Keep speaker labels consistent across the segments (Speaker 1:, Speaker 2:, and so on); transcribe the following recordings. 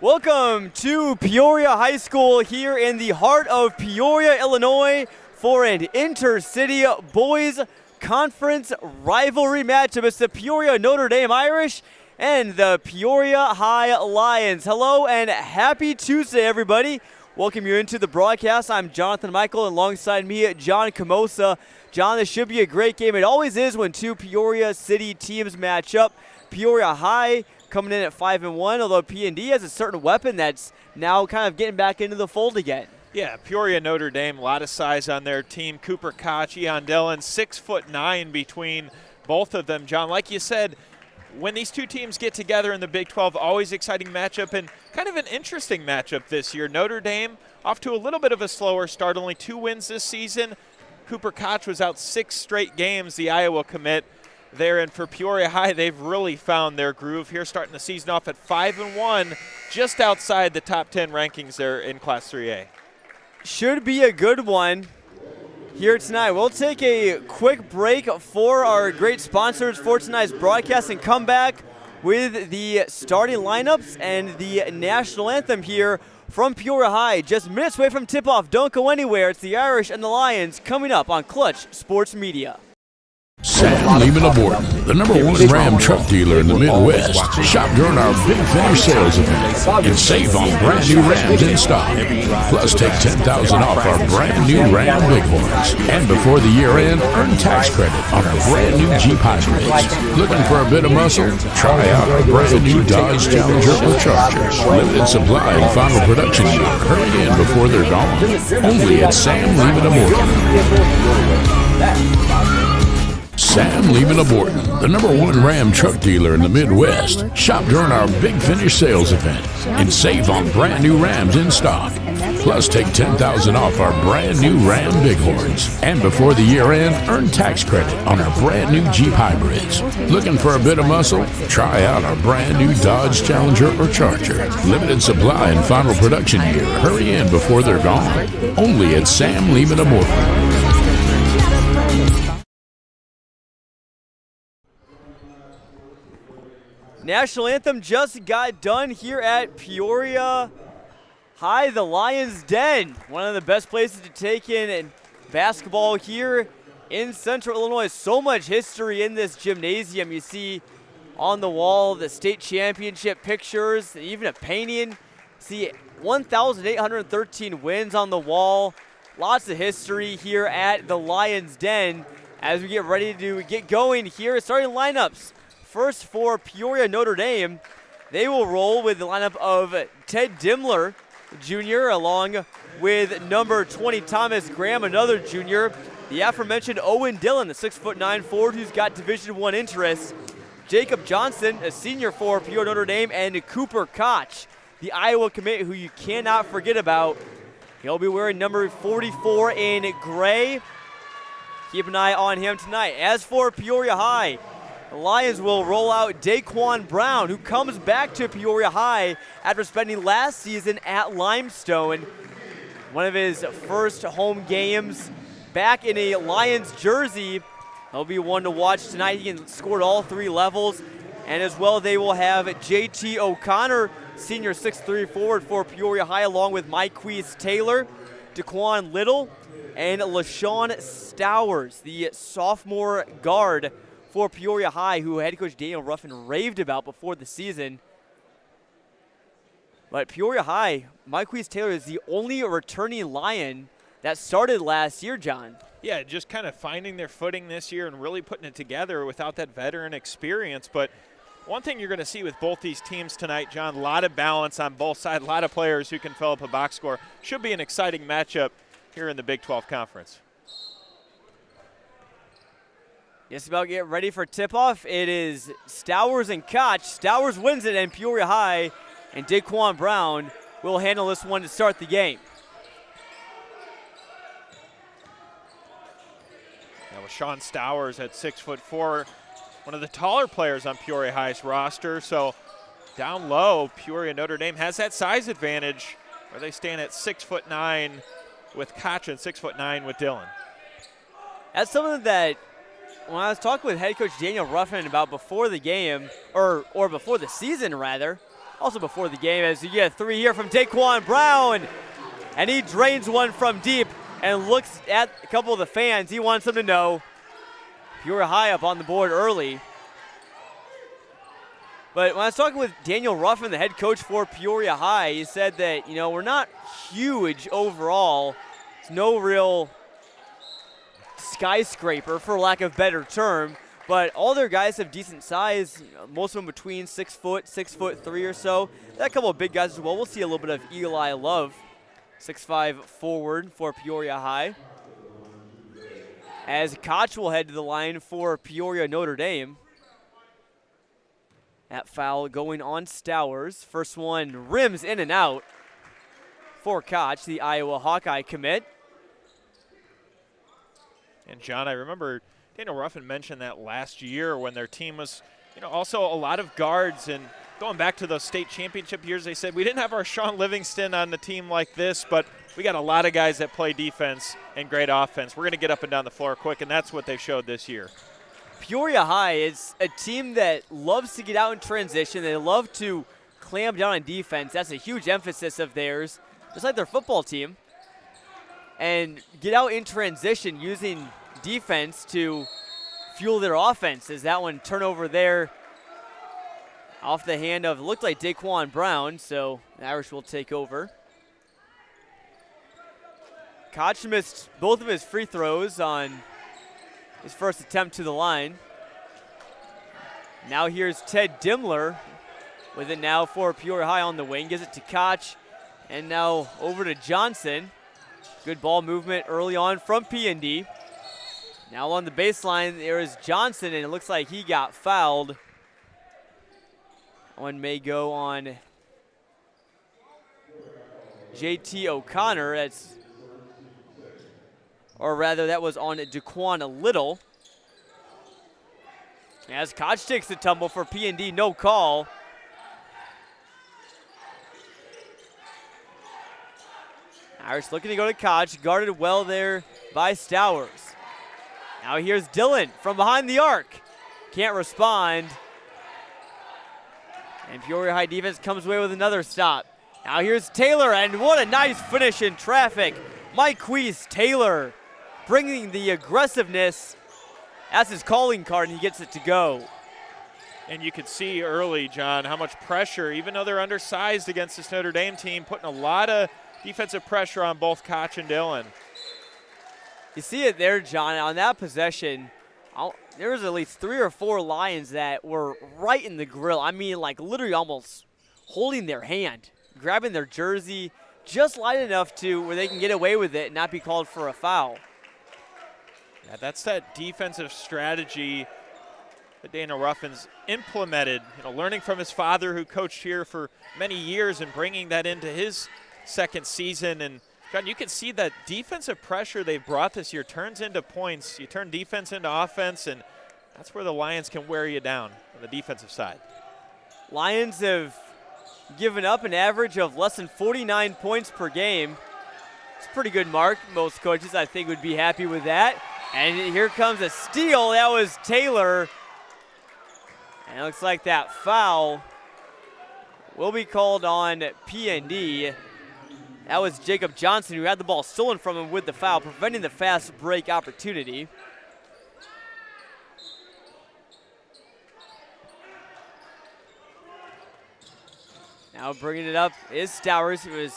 Speaker 1: Welcome to Peoria High School here in the heart of Peoria, Illinois for an intercity boys conference rivalry matchup. It's the Peoria Notre Dame Irish and the Peoria High Lions. Hello and happy Tuesday, everybody. Welcome you into the broadcast. I'm Jonathan Michael, and alongside me, John Camosa. John, this should be a great game. It always is when two Peoria City teams match up. Peoria High coming in at 5-1, although P&D has a certain weapon that's now kind of getting back into the fold again.
Speaker 2: Yeah, Peoria Notre Dame, a lot of size on their team. Cooper Koch, Eon Dillon, 6'9" between both of them. John, like you said, when these two teams get together in the Big 12, always exciting matchup and kind of an interesting matchup this year. Notre Dame off to a little bit of a slower start, only 2 wins this season. Cooper Koch was out 6 straight games, the Iowa commit there. And for Peoria High, they've really found their groove here, starting the season off at 5-1, just outside the top 10 rankings there in Class 3A.
Speaker 1: Should be a good one here tonight. We'll take a quick break for our great sponsors for tonight's broadcast and come back with the starting lineups and the national anthem here from Peoria High. Just minutes away from tip-off. Don't go anywhere. It's the Irish and the Lions coming up on Clutch Sports Media.
Speaker 3: Sam Lehman of Morton, the #1 Ram truck dealer in the Midwest. Shop during our Big Finish sales event and save on brand new Rams in stock. Plus, take $10,000 off our brand new Ram Bighorns. And before the year end, earn tax credit on our brand new Jeep Hybrids. Looking for a bit of muscle? Try out our brand new Dodge Challenger or Charger. Limited supply and final production year. Hurry in before they're gone. Only at Sam Lehman of Morton. Sam Lehman of Morton, the #1 Ram truck dealer in the Midwest. Shop during our Big Finish sales event and save on brand new Rams in stock. Plus, take $10,000 off our brand new Ram Bighorns. And before the year end, earn tax credit on our brand new Jeep Hybrids. Looking for a bit of muscle? Try out our brand new Dodge Challenger or Charger. Limited supply and final production year. Hurry in before they're gone. Only at Sam Lehman of Morton.
Speaker 1: National anthem just got done here at Peoria High, the Lions Den. One of the best places to take in basketball here in Central Illinois. So much history in this gymnasium. You see on the wall the state championship pictures, even a painting. See 1,813 wins on the wall. Lots of history here at the Lions Den as we get ready to get going here. Starting lineups. First for Peoria Notre Dame, they will roll with the lineup of Ted Dimler, Jr., along with number 20 Thomas Graham, another junior. The aforementioned Owen Dillon, the 6'9" forward who's got Division I interests. Jacob Johnson, a senior for Peoria Notre Dame, and Cooper Koch, the Iowa commit who you cannot forget about. He'll be wearing number 44 in gray. Keep an eye on him tonight. As for Peoria High, the Lions will roll out Daquan Brown, who comes back to Peoria High after spending last season at Limestone. One of his first home games back in a Lions jersey. He'll be one to watch tonight. He can score at all 3 levels. And as well, they will have J.T. O'Connor, senior 6'3" forward for Peoria High, along with Myquise Taylor, Daquan Little, and LaShawn Stowers, the sophomore guard for Peoria High, who head coach Daniel Ruffin raved about before the season. But Peoria High, Myquise Taylor is the only returning Lion that started last year, John.
Speaker 2: Yeah, just kind of finding their footing this year and really putting it together without that veteran experience. But one thing you're going to see with both these teams tonight, John, a lot of balance on both sides, a lot of players who can fill up a box score. Should be an exciting matchup here in the Big 12 Conference.
Speaker 1: Just about get ready for tip-off. It is Stowers and Koch. Stowers wins it, and Peoria High and Daquan Brown will handle this one to start the game.
Speaker 2: Now with Sean Stowers at 6'4", one of the taller players on Peoria High's roster. So down low, Peoria Notre Dame has that size advantage where they stand at 6'9" with Koch and 6'9" with Dillon.
Speaker 1: That's something that when I was talking with head coach Daniel Ruffin about before the game, or before the season rather, Also before the game, as you get 3 here from Daquan Brown, and he drains one from deep and looks at a couple of the fans. He wants them to know Peoria High up on the board early. But when I was talking with Daniel Ruffin, the head coach for Peoria High, he said that, we're not huge overall. It's no real skyscraper, for lack of a better term, but all their guys have decent size, most of them between 6 foot, 6'3" or so. That couple of big guys as well. We'll see a little bit of Eli Love, 6'5" forward for Peoria High. As Koch will head to the line for Peoria Notre Dame. That foul going on Stowers. First one rims in and out for Koch, the Iowa Hawkeye commit.
Speaker 2: And John, I remember Daniel Ruffin mentioned that last year when their team was, also a lot of guards, and going back to those state championship years, they said we didn't have our Sean Livingston on the team like this, but we got a lot of guys that play defense and great offense. We're going to get up and down the floor quick, and that's what they showed this year.
Speaker 1: Peoria High is a team that loves to get out in transition. They love to clamp down on defense. That's a huge emphasis of theirs, just like their football team. And get out in transition using defense to fuel their offense. As that one turnover there off the hand of, looked like Daquan Brown, so the Irish will take over. Koch missed both of his free throws on his first attempt to the line. Now here's Ted Dimler with it now for Peoria High on the wing. Gives it to Koch, and now over to Johnson. Good ball movement early on from P&D. Now on the baseline, there is Johnson, and it looks like he got fouled. One may go on JT O'Connor. That was on Daquan Little. As Koch takes the tumble for P&D, no call. Irish looking to go to Koch, guarded well there by Stowers. Now here's Dillon from behind the arc. Can't respond. And Peoria High defense comes away with another stop. Now here's Taylor, and what a nice finish in traffic. Mike Queese Taylor bringing the aggressiveness. That's his calling card, and he gets it to go.
Speaker 2: And you could see early, John, how much pressure, even though they're undersized against this Notre Dame team, putting a lot of defensive pressure on both Koch and Dillon.
Speaker 1: You see it there, John. On that possession, there was at least 3 or 4 Lions that were right in the grill. I mean, like literally almost holding their hand, grabbing their jersey, just light enough to where they can get away with it and not be called for a foul.
Speaker 2: Yeah, that's that defensive strategy that Daniel Ruffin's implemented, learning from his father who coached here for many years and bringing that into his second season. And John, you can see that defensive pressure they've brought this year turns into points. You turn defense into offense, and that's where the Lions can wear you down on the defensive side.
Speaker 1: Lions have given up an average of less than 49 points per game. It's a pretty good mark. Most coaches, I think, would be happy with that. And here comes a steal. That was Taylor. And it looks like that foul will be called on P&D. That was Jacob Johnson, who had the ball stolen from him with the foul, preventing the fast break opportunity. Now bringing it up is Stowers, who was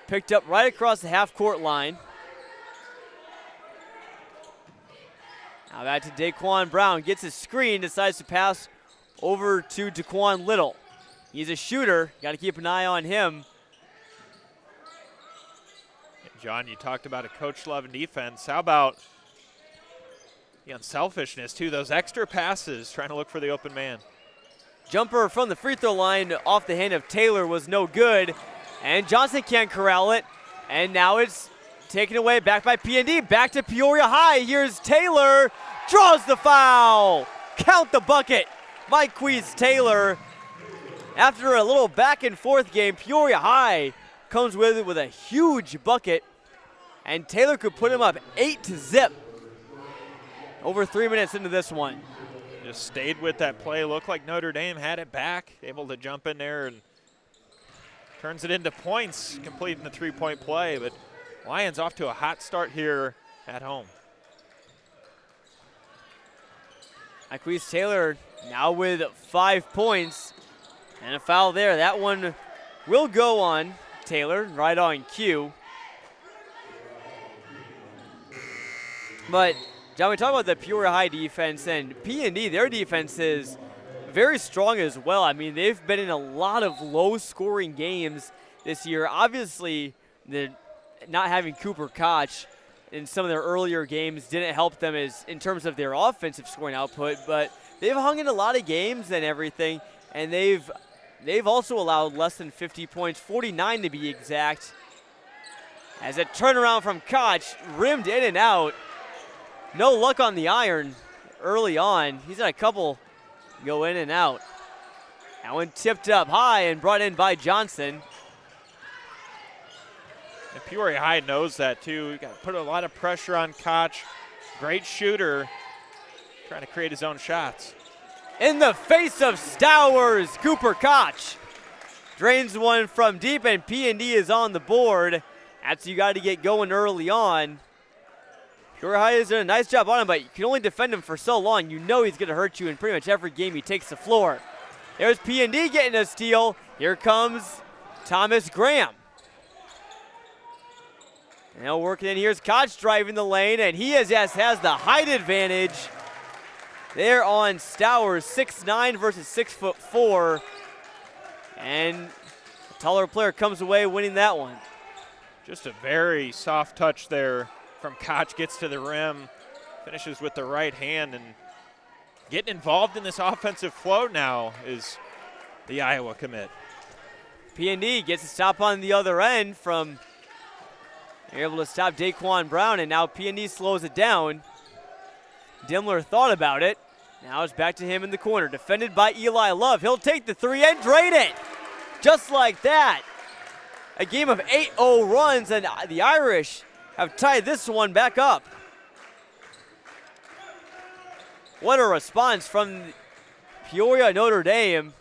Speaker 1: picked up right across the half-court line. Now back to Daquan Brown, gets his screen, decides to pass over to Daquan Little. He's a shooter, got to keep an eye on him.
Speaker 2: John, you talked about a coach loving defense. How about the unselfishness, too? Those extra passes, trying to look for the open man.
Speaker 1: Jumper from the free throw line off the hand of Taylor was no good. And Johnson can't corral it. And now it's taken away back by P&D. Back to Peoria High. Here's Taylor. Draws the foul. Count the bucket. Mike Queese Taylor. After a little back and forth game, Peoria High comes with it with a huge bucket. And Taylor could put him up 8-0. Over 3 minutes into this one.
Speaker 2: just stayed with that play. Looked like Notre Dame had it back, able to jump in there and turns it into points, completing the three-point play. But Lions off to a hot start here at home.
Speaker 1: Aquise Taylor now with 5 points and a foul there. That one will go on Taylor, right on cue. But, John, we talk about the Peoria High defense, and P&D, their defense is very strong as well. I mean, they've been in a lot of low-scoring games this year. Obviously, not having Cooper Koch in some of their earlier games didn't help them in terms of their offensive scoring output, but they've hung in a lot of games and everything, and they've also allowed less than 50 points, 49 to be exact. As a turnaround from Koch, rimmed in and out. No luck on the iron early on. He's had a couple go in and out. That one tipped up high and brought in by Johnson.
Speaker 2: And Peoria High knows that too. You got to put a lot of pressure on Koch. Great shooter, trying to create his own shots.
Speaker 1: In the face of Stowers, Cooper Koch drains one from deep, and P&D is on the board. That's you got to get going early on. Peoria High has done a nice job on him, but you can only defend him for so long. You know he's going to hurt you in pretty much every game he takes the floor. There's P&D getting a steal. Here comes Thomas Graham. Now working in, here's Koch driving the lane, and he has the height advantage. There on Stowers, 6'9" versus 6'4". And the taller player comes away winning that one.
Speaker 2: Just a very soft touch there from Koch, gets to the rim, finishes with the right hand, and getting involved in this offensive flow now is the Iowa commit.
Speaker 1: P&D gets a stop on the other end from, they're able to stop Daquan Brown, and now P&D slows it down. Dimmler thought about it. Now it's back to him in the corner, defended by Eli Love. He'll take the three and drain it. Just like that. A game of 8-0 runs, and the Irish have tied this one back up. What a response from Peoria Notre Dame,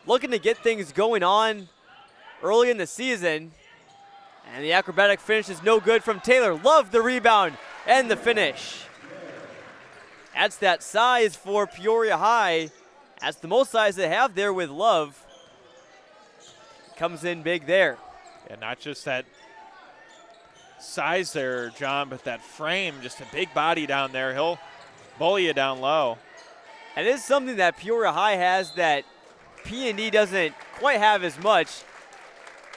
Speaker 1: looking to get things going on early in the season. And the acrobatic finish is no good from Taylor. Love the rebound and the finish. That's that size for Peoria High. That's the most size they have there with Love. Comes in big there.
Speaker 2: And not just that size there, John, but that frame, just a big body down there. He'll bully you down low.
Speaker 1: And it is something that Peoria High has that P&D doesn't quite have as much.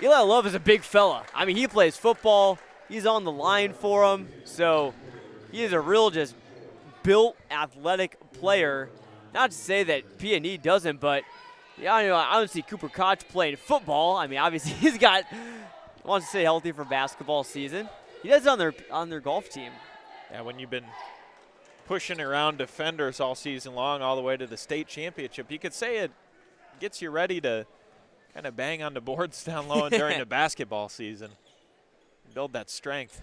Speaker 1: Eli Love is a big fella. I mean, he plays football. He's on the line for him. So he is a real just built athletic player. Not to say that P&D doesn't, but yeah, I don't see Cooper Koch playing football. I mean, obviously wants to stay healthy for basketball season. He does on their golf team.
Speaker 2: Yeah, when you've been pushing around defenders all season long, all the way to the state championship, you could say it gets you ready to kind of bang on the boards down low and during the basketball season. Build that strength.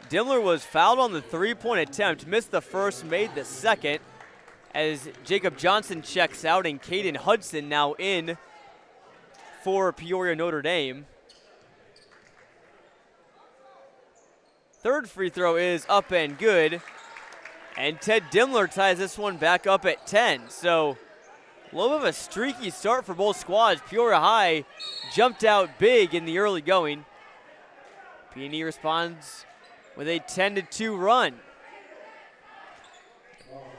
Speaker 1: Dimmler was fouled on the three-point attempt, missed the first, made the second, as Jacob Johnson checks out and Caden Hudson now in for Peoria Notre Dame. Third free throw is up and good, and Ted Dimmler ties this one back up at 10. So a little bit of a streaky start for both squads. Peoria High jumped out big in the early going. P&E responds with a 10-2 run.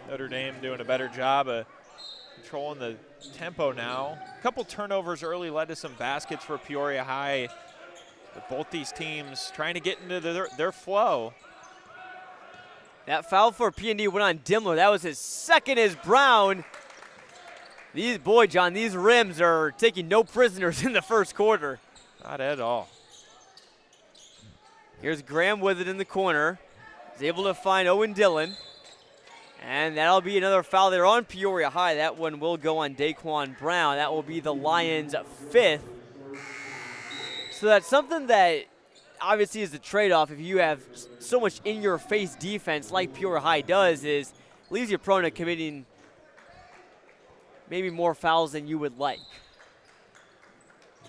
Speaker 2: Notre Dame doing a better job of controlling the tempo now. A couple turnovers early led to some baskets for Peoria High. But both these teams trying to get into their flow.
Speaker 1: That foul for P&D went on Dimmler. That was his second as Brown. These rims are taking no prisoners in the first quarter.
Speaker 2: Not at all.
Speaker 1: Here's Graham with it in the corner. He's able to find Owen Dillon. And that'll be another foul there on Peoria High. That one will go on Daquan Brown. That will be the Lions' fifth. So that's something that obviously is the trade-off if you have so much in-your-face defense like Peoria High does, is leaves you prone to committing maybe more fouls than you would like.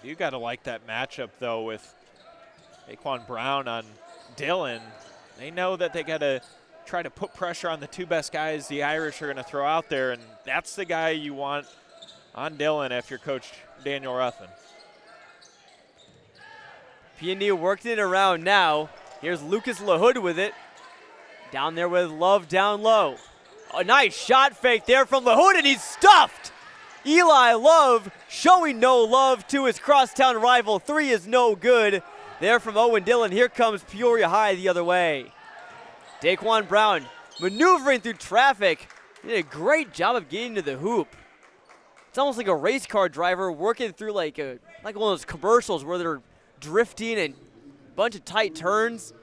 Speaker 2: You got to like that matchup, though, with Daquan Brown on Dillon. They know that they got to try to put pressure on the two best guys the Irish are going to throw out there, and that's the guy you want on Dillon if you're Coach Daniel Ruffin.
Speaker 1: P&D working it around now. Here's Lucas LaHood with it. Down there with Love down low. A nice shot fake there from LaHood, and he's stuffed. Eli Love showing no love to his crosstown rival. 3 is no good there from Owen Dillon. Here comes Peoria High the other way. Daquan Brown maneuvering through traffic. He did a great job of getting to the hoop. It's almost like a race car driver working through like one of those commercials where they're drifting and a bunch of tight turns.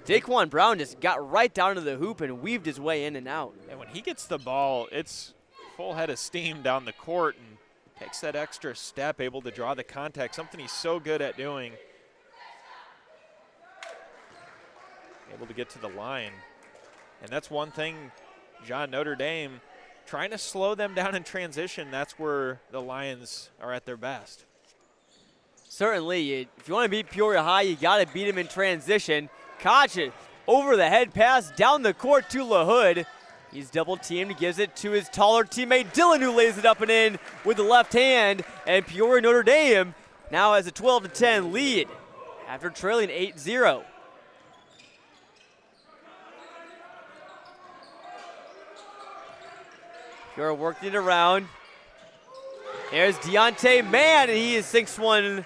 Speaker 1: Daquan Brown just got right down to the hoop and weaved his way in and out.
Speaker 2: And when he gets the ball, it's full head of steam down the court and takes that extra step, able to draw the contact, something he's so good at doing. Able to get to the line. And that's one thing, John, Notre Dame, trying to slow them down in transition. That's where the Lions are at their best.
Speaker 1: Certainly, if you want to beat Peoria High, you got to beat them in transition. Koch over the head pass down the court to LaHood. He's double teamed, gives it to his taller teammate Dillon, who lays it up and in with the left hand. And Peoria Notre Dame now has a 12-10 lead after trailing 8-0. Peoria working it around. There's Deontay Mann, and he sinks one.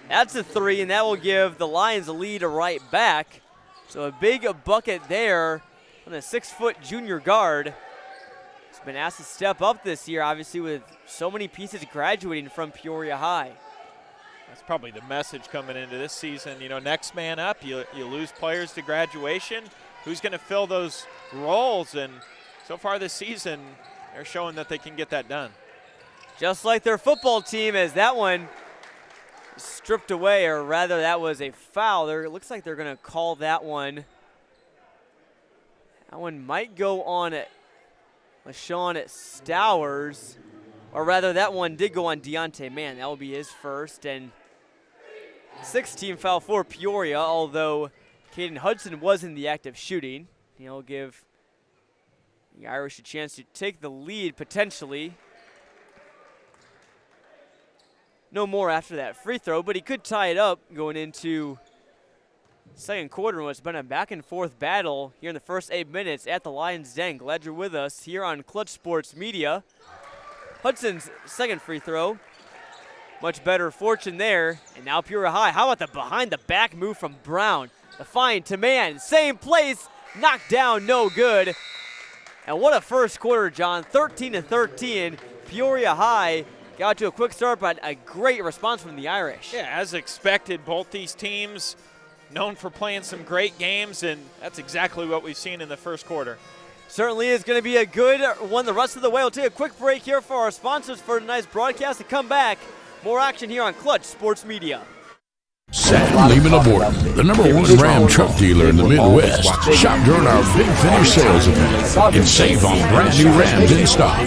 Speaker 1: That's a 3, and that will give the Lions a lead right back. So a big bucket there on a 6-foot junior guard. He's been asked to step up this year, obviously, with so many pieces graduating from Peoria High.
Speaker 2: That's probably the message coming into this season. You know, next man up, you lose players to graduation. Who's going to fill those roles? And so far this season, they're showing that they can get that done.
Speaker 1: Just like their football team, as that one stripped away, or rather that was a foul. It looks like they're going to call that one. That one might go on at LaShawn Stowers, or rather that one did go on Deontay Mann. That will be his first, and 6th-team foul for Peoria, although Caden Hudson was in the act of shooting. He'll give the Irish a chance to take the lead potentially. No more after that free throw, but he could tie it up going into second quarter. It's been a back and forth battle here in the first 8 minutes at the Lions Den. Glad you're with us here on Clutch Sports Media. Hudson's second free throw. Much better fortune there. And now Peoria High. How about the behind the back move from Brown? The find to Mann. Same place. Knocked down, no good. And what a first quarter, John. 13-13. Peoria High got to a quick start, but a great response from the Irish.
Speaker 2: Yeah, as expected, both these teams known for playing some great games, and that's exactly what we've seen in the first quarter.
Speaker 1: Certainly is going to be a good one the rest of the way. We'll take a quick break here for our sponsors for tonight's broadcast and come back. More action here on Clutch Sports Media.
Speaker 3: Sam Lehman of Borton, the #1 Ram truck dealer in the Midwest. Shop during our Big Finish sales event and save on brand new Rams in stock.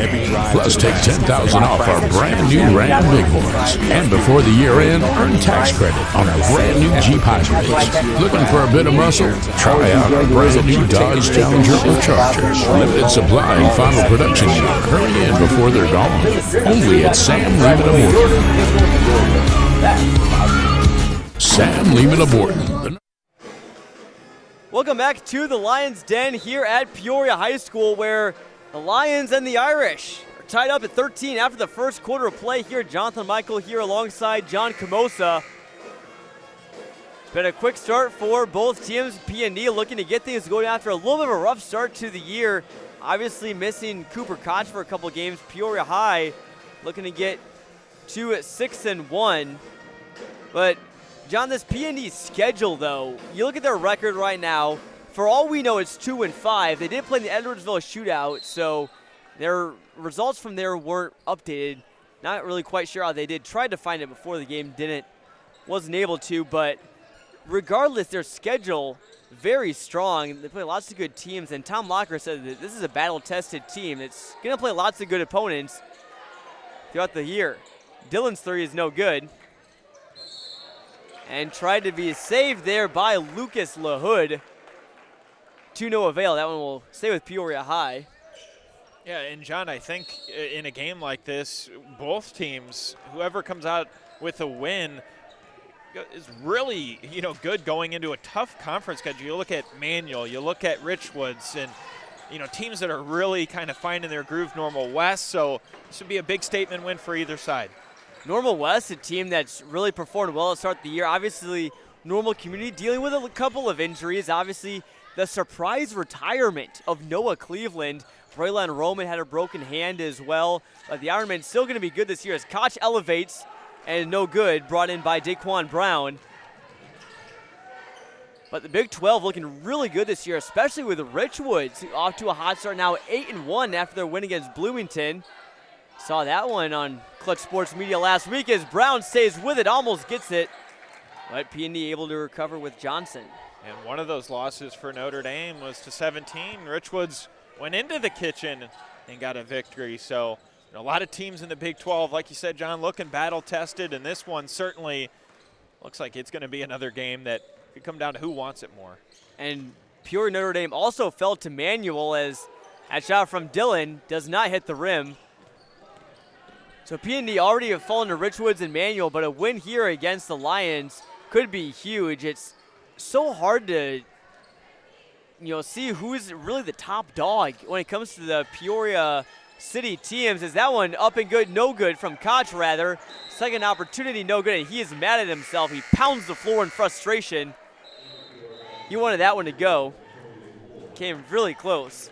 Speaker 3: Plus, take $10,000 off our brand new Ram Bighorns. And before the year end, earn tax credit on our brand new Jeep hybrids. Looking for a bit of muscle? Try out our brand new Dodge Challenger or Charger. Limited supply and final production year. Hurry in before they're gone. Only at Sam Lehman of Borton. Sam Lehman of Borton.
Speaker 1: Welcome back to the Lions Den here at Peoria High School, where the Lions and the Irish are tied up at 13 after the first quarter of play here. Jonathan Michael here alongside John Camosa. It's been a quick start for both teams. P&D looking to get things going after a little bit of a rough start to the year. Obviously missing Cooper Koch for a couple games. Peoria High looking to get to 6-1. But John, this P&D schedule, though, you look at their record right now. For all we know, it's 2-5. They did play in the Edwardsville shootout, so their results from there weren't updated. Not really quite sure how they did. Tried to find it before the game, wasn't able to. But regardless, their schedule very strong. They play lots of good teams, and Tom Locker said that this is a battle-tested team. It's going to play lots of good opponents throughout the year. Dillon's three is no good. And tried to be saved there by Lucas LaHood. To no avail. That one will stay with Peoria High.
Speaker 2: Yeah, and John, I think in a game like this, both teams, whoever comes out with a win, is really, good going into a tough conference schedule. You look at Manual, you look at Richwoods, and teams that are really kind of finding their groove. Normal West, so this would be a big statement win for either side.
Speaker 1: Normal West, a team that's really performed well to start the year. Obviously, Normal Community dealing with a couple of injuries. Obviously, the surprise retirement of Noah Cleveland. Braylon Roman had a broken hand as well. But the Ironmen still going to be good this year as Koch elevates and no good, brought in by Daquan Brown. But the Big 12 looking really good this year, especially with Richwoods off to a hot start now, 8-1 after their win against Bloomington. Saw that one on Clutch Sports Media last week as Brown stays with it, almost gets it. But P&D able to recover with Johnson.
Speaker 2: And one of those losses for Notre Dame was to 17. Richwoods went into the kitchen and got a victory. So a lot of teams in the Big 12, like you said, John, looking battle-tested. And this one certainly looks like it's going to be another game that could come down to who wants it more.
Speaker 1: And Peoria Notre Dame also fell to Manual as that shot from Dillon does not hit the rim. So P&D already have fallen to Richwoods and Manual, but a win here against the Lions could be huge. It's so hard to see who's really the top dog when it comes to the Peoria City teams. Is that one up and good, no good from Koch rather. Second opportunity, no good, and he is mad at himself. He pounds the floor in frustration. He wanted that one to go. Came really close.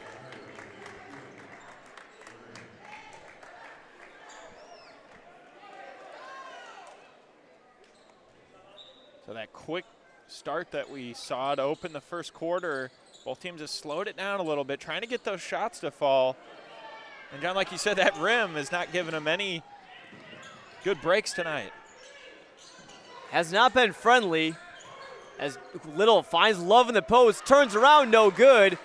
Speaker 2: So that quick start that we saw to open the first quarter, both teams have slowed it down a little bit, trying to get those shots to fall. And John, like you said, that rim is not giving them any good breaks tonight.
Speaker 1: Has not been friendly as Little finds love in the post, turns around, no good.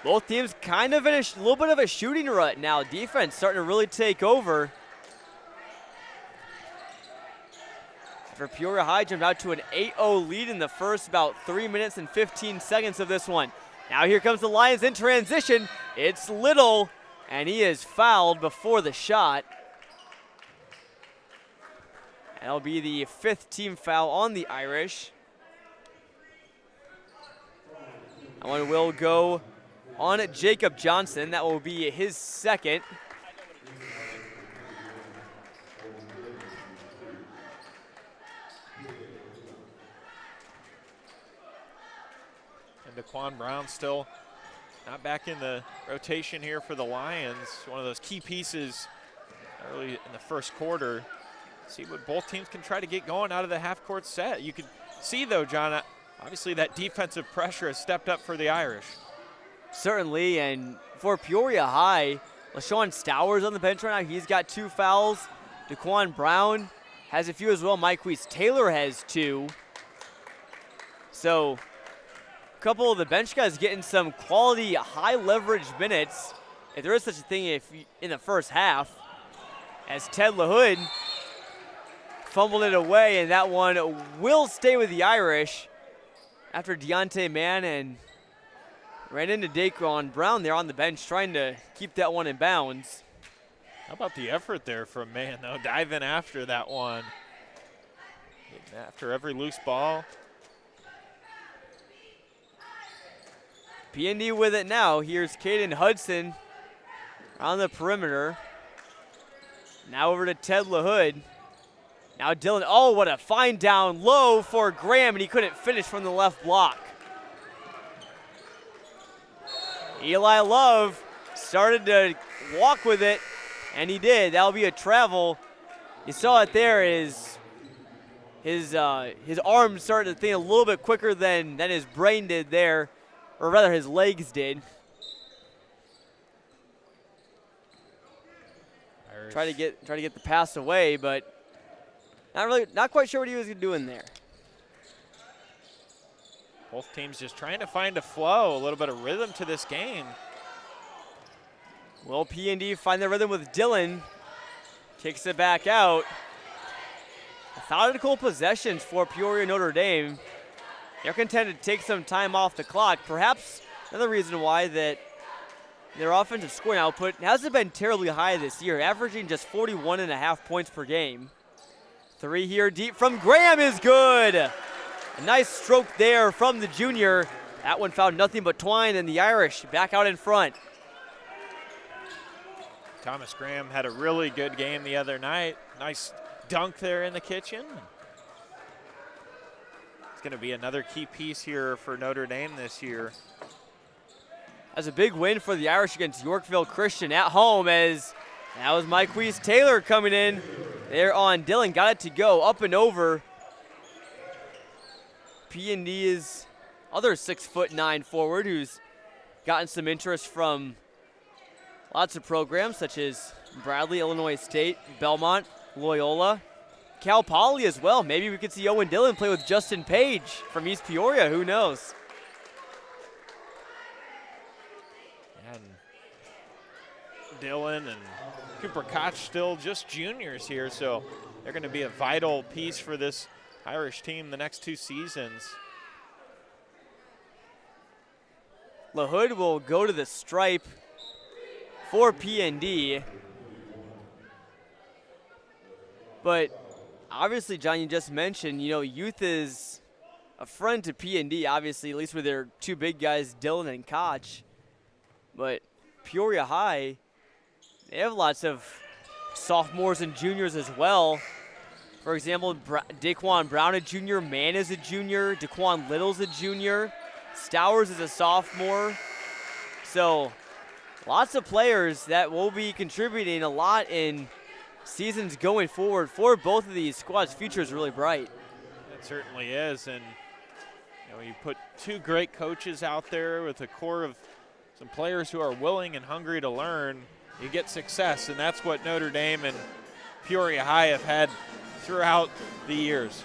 Speaker 1: Both teams kind of in a little bit of a shooting rut now. Defense starting to really take over. For Peoria High jumped out to an 8-0 lead in the first about 3 minutes and 15 seconds of this one. Now here comes the Lions in transition. It's Little, and he is fouled before the shot. That'll be the 5th team foul on the Irish. That one will go on Jacob Johnson. That will be his second.
Speaker 2: And Daquan Brown still not back in the rotation here for the Lions. One of those key pieces early in the first quarter. See what both teams can try to get going out of the half-court set. You can see, though, John, obviously that defensive pressure has stepped up for the Irish.
Speaker 1: Certainly, and for Peoria High, LaShawn Stowers on the bench right now. He's got 2 fouls. Daquan Brown has a few as well. Mike Weiss Taylor has 2. So a couple of the bench guys getting some quality high-leverage minutes, if there is such a thing in the first half, as Ted LaHood fumbled it away, and that one will stay with the Irish after Deontay Mann and ran into Daquan Brown there on the bench trying to keep that one in bounds.
Speaker 2: How about the effort there from Mann, though, diving after that one. Getting after every loose ball.
Speaker 1: P&D with it now. Here's Caden Hudson on the perimeter. Now over to Ted LaHood. Now Dillon, oh, what a fine down low for Graham, and he couldn't finish from the left block. Eli Love started to walk with it, and he did. That'll be a travel. You saw it there. His arm started to think a little bit quicker than his brain did there, or rather his legs did. Try to get the pass away, but not quite sure what he was doing there.
Speaker 2: Both teams just trying to find a flow, a little bit of rhythm to this game.
Speaker 1: Will P&D find their rhythm with Dylan? Kicks it back out. Methodical possessions for Peoria Notre Dame. They're content to take some time off the clock. Perhaps another reason why that their offensive scoring output hasn't been terribly high this year, averaging just 41.5 points per game. 3 here deep from Graham is good. A nice stroke there from the junior. That one found nothing but twine, and the Irish back out in front.
Speaker 2: Thomas Graham had a really good game the other night. Nice dunk there in the kitchen. It's going to be another key piece here for Notre Dame this year.
Speaker 1: That's a big win for the Irish against Yorkville Christian at home, as that was Myquise Taylor coming in there on Dylan. Got it to go up and over. P&D's other 6'9" forward who's gotten some interest from lots of programs such as Bradley, Illinois State, Belmont, Loyola, Cal Poly as well. Maybe we could see Owen Dillon play with Justin Page from East Peoria. Who knows?
Speaker 2: And Dillon and Cooper Koch still just juniors here, so they're going to be a vital piece for this Irish team the next 2 seasons.
Speaker 1: LaHood will go to the stripe for P&D. But obviously, John, you just mentioned, youth is a friend to P&D, obviously, at least with their 2 big guys, Dillon and Koch. But Peoria High, they have lots of sophomores and juniors as well. For example, Daquan Brown, a junior. Mann is a junior. Daquan Little's a junior. Stowers is a sophomore. So lots of players that will be contributing a lot in seasons going forward for both of these squads. Future is really bright.
Speaker 2: It certainly is, and you put 2 great coaches out there with a core of some players who are willing and hungry to learn, you get success, and that's what Notre Dame and Peoria High have had throughout the years.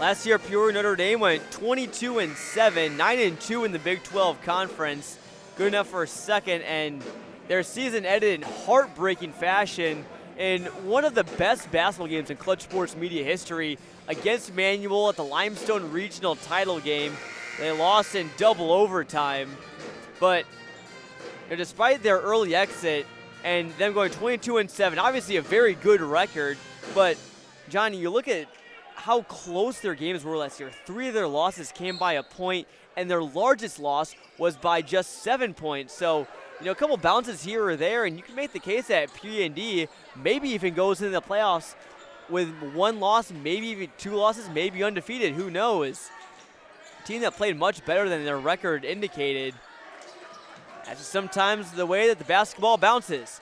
Speaker 1: Last year, Peoria Notre Dame went 22-7, 9-2 in the Big 12 Conference. Good enough for a second, and their season ended in heartbreaking fashion in one of the best basketball games in Clutch Sports media history against Manual at the Limestone Regional title game. They lost in double overtime, but despite their early exit and them going 22-7, obviously a very good record, but Johnny, you look at how close their games were last year. 3 of their losses came by a point, and their largest loss was by just 7 points. So, a couple bounces here or there, and you can make the case that P&D maybe even goes into the playoffs with 1 loss, maybe even 2 losses, maybe undefeated. Who knows? A team that played much better than their record indicated. That's just sometimes the way that the basketball bounces.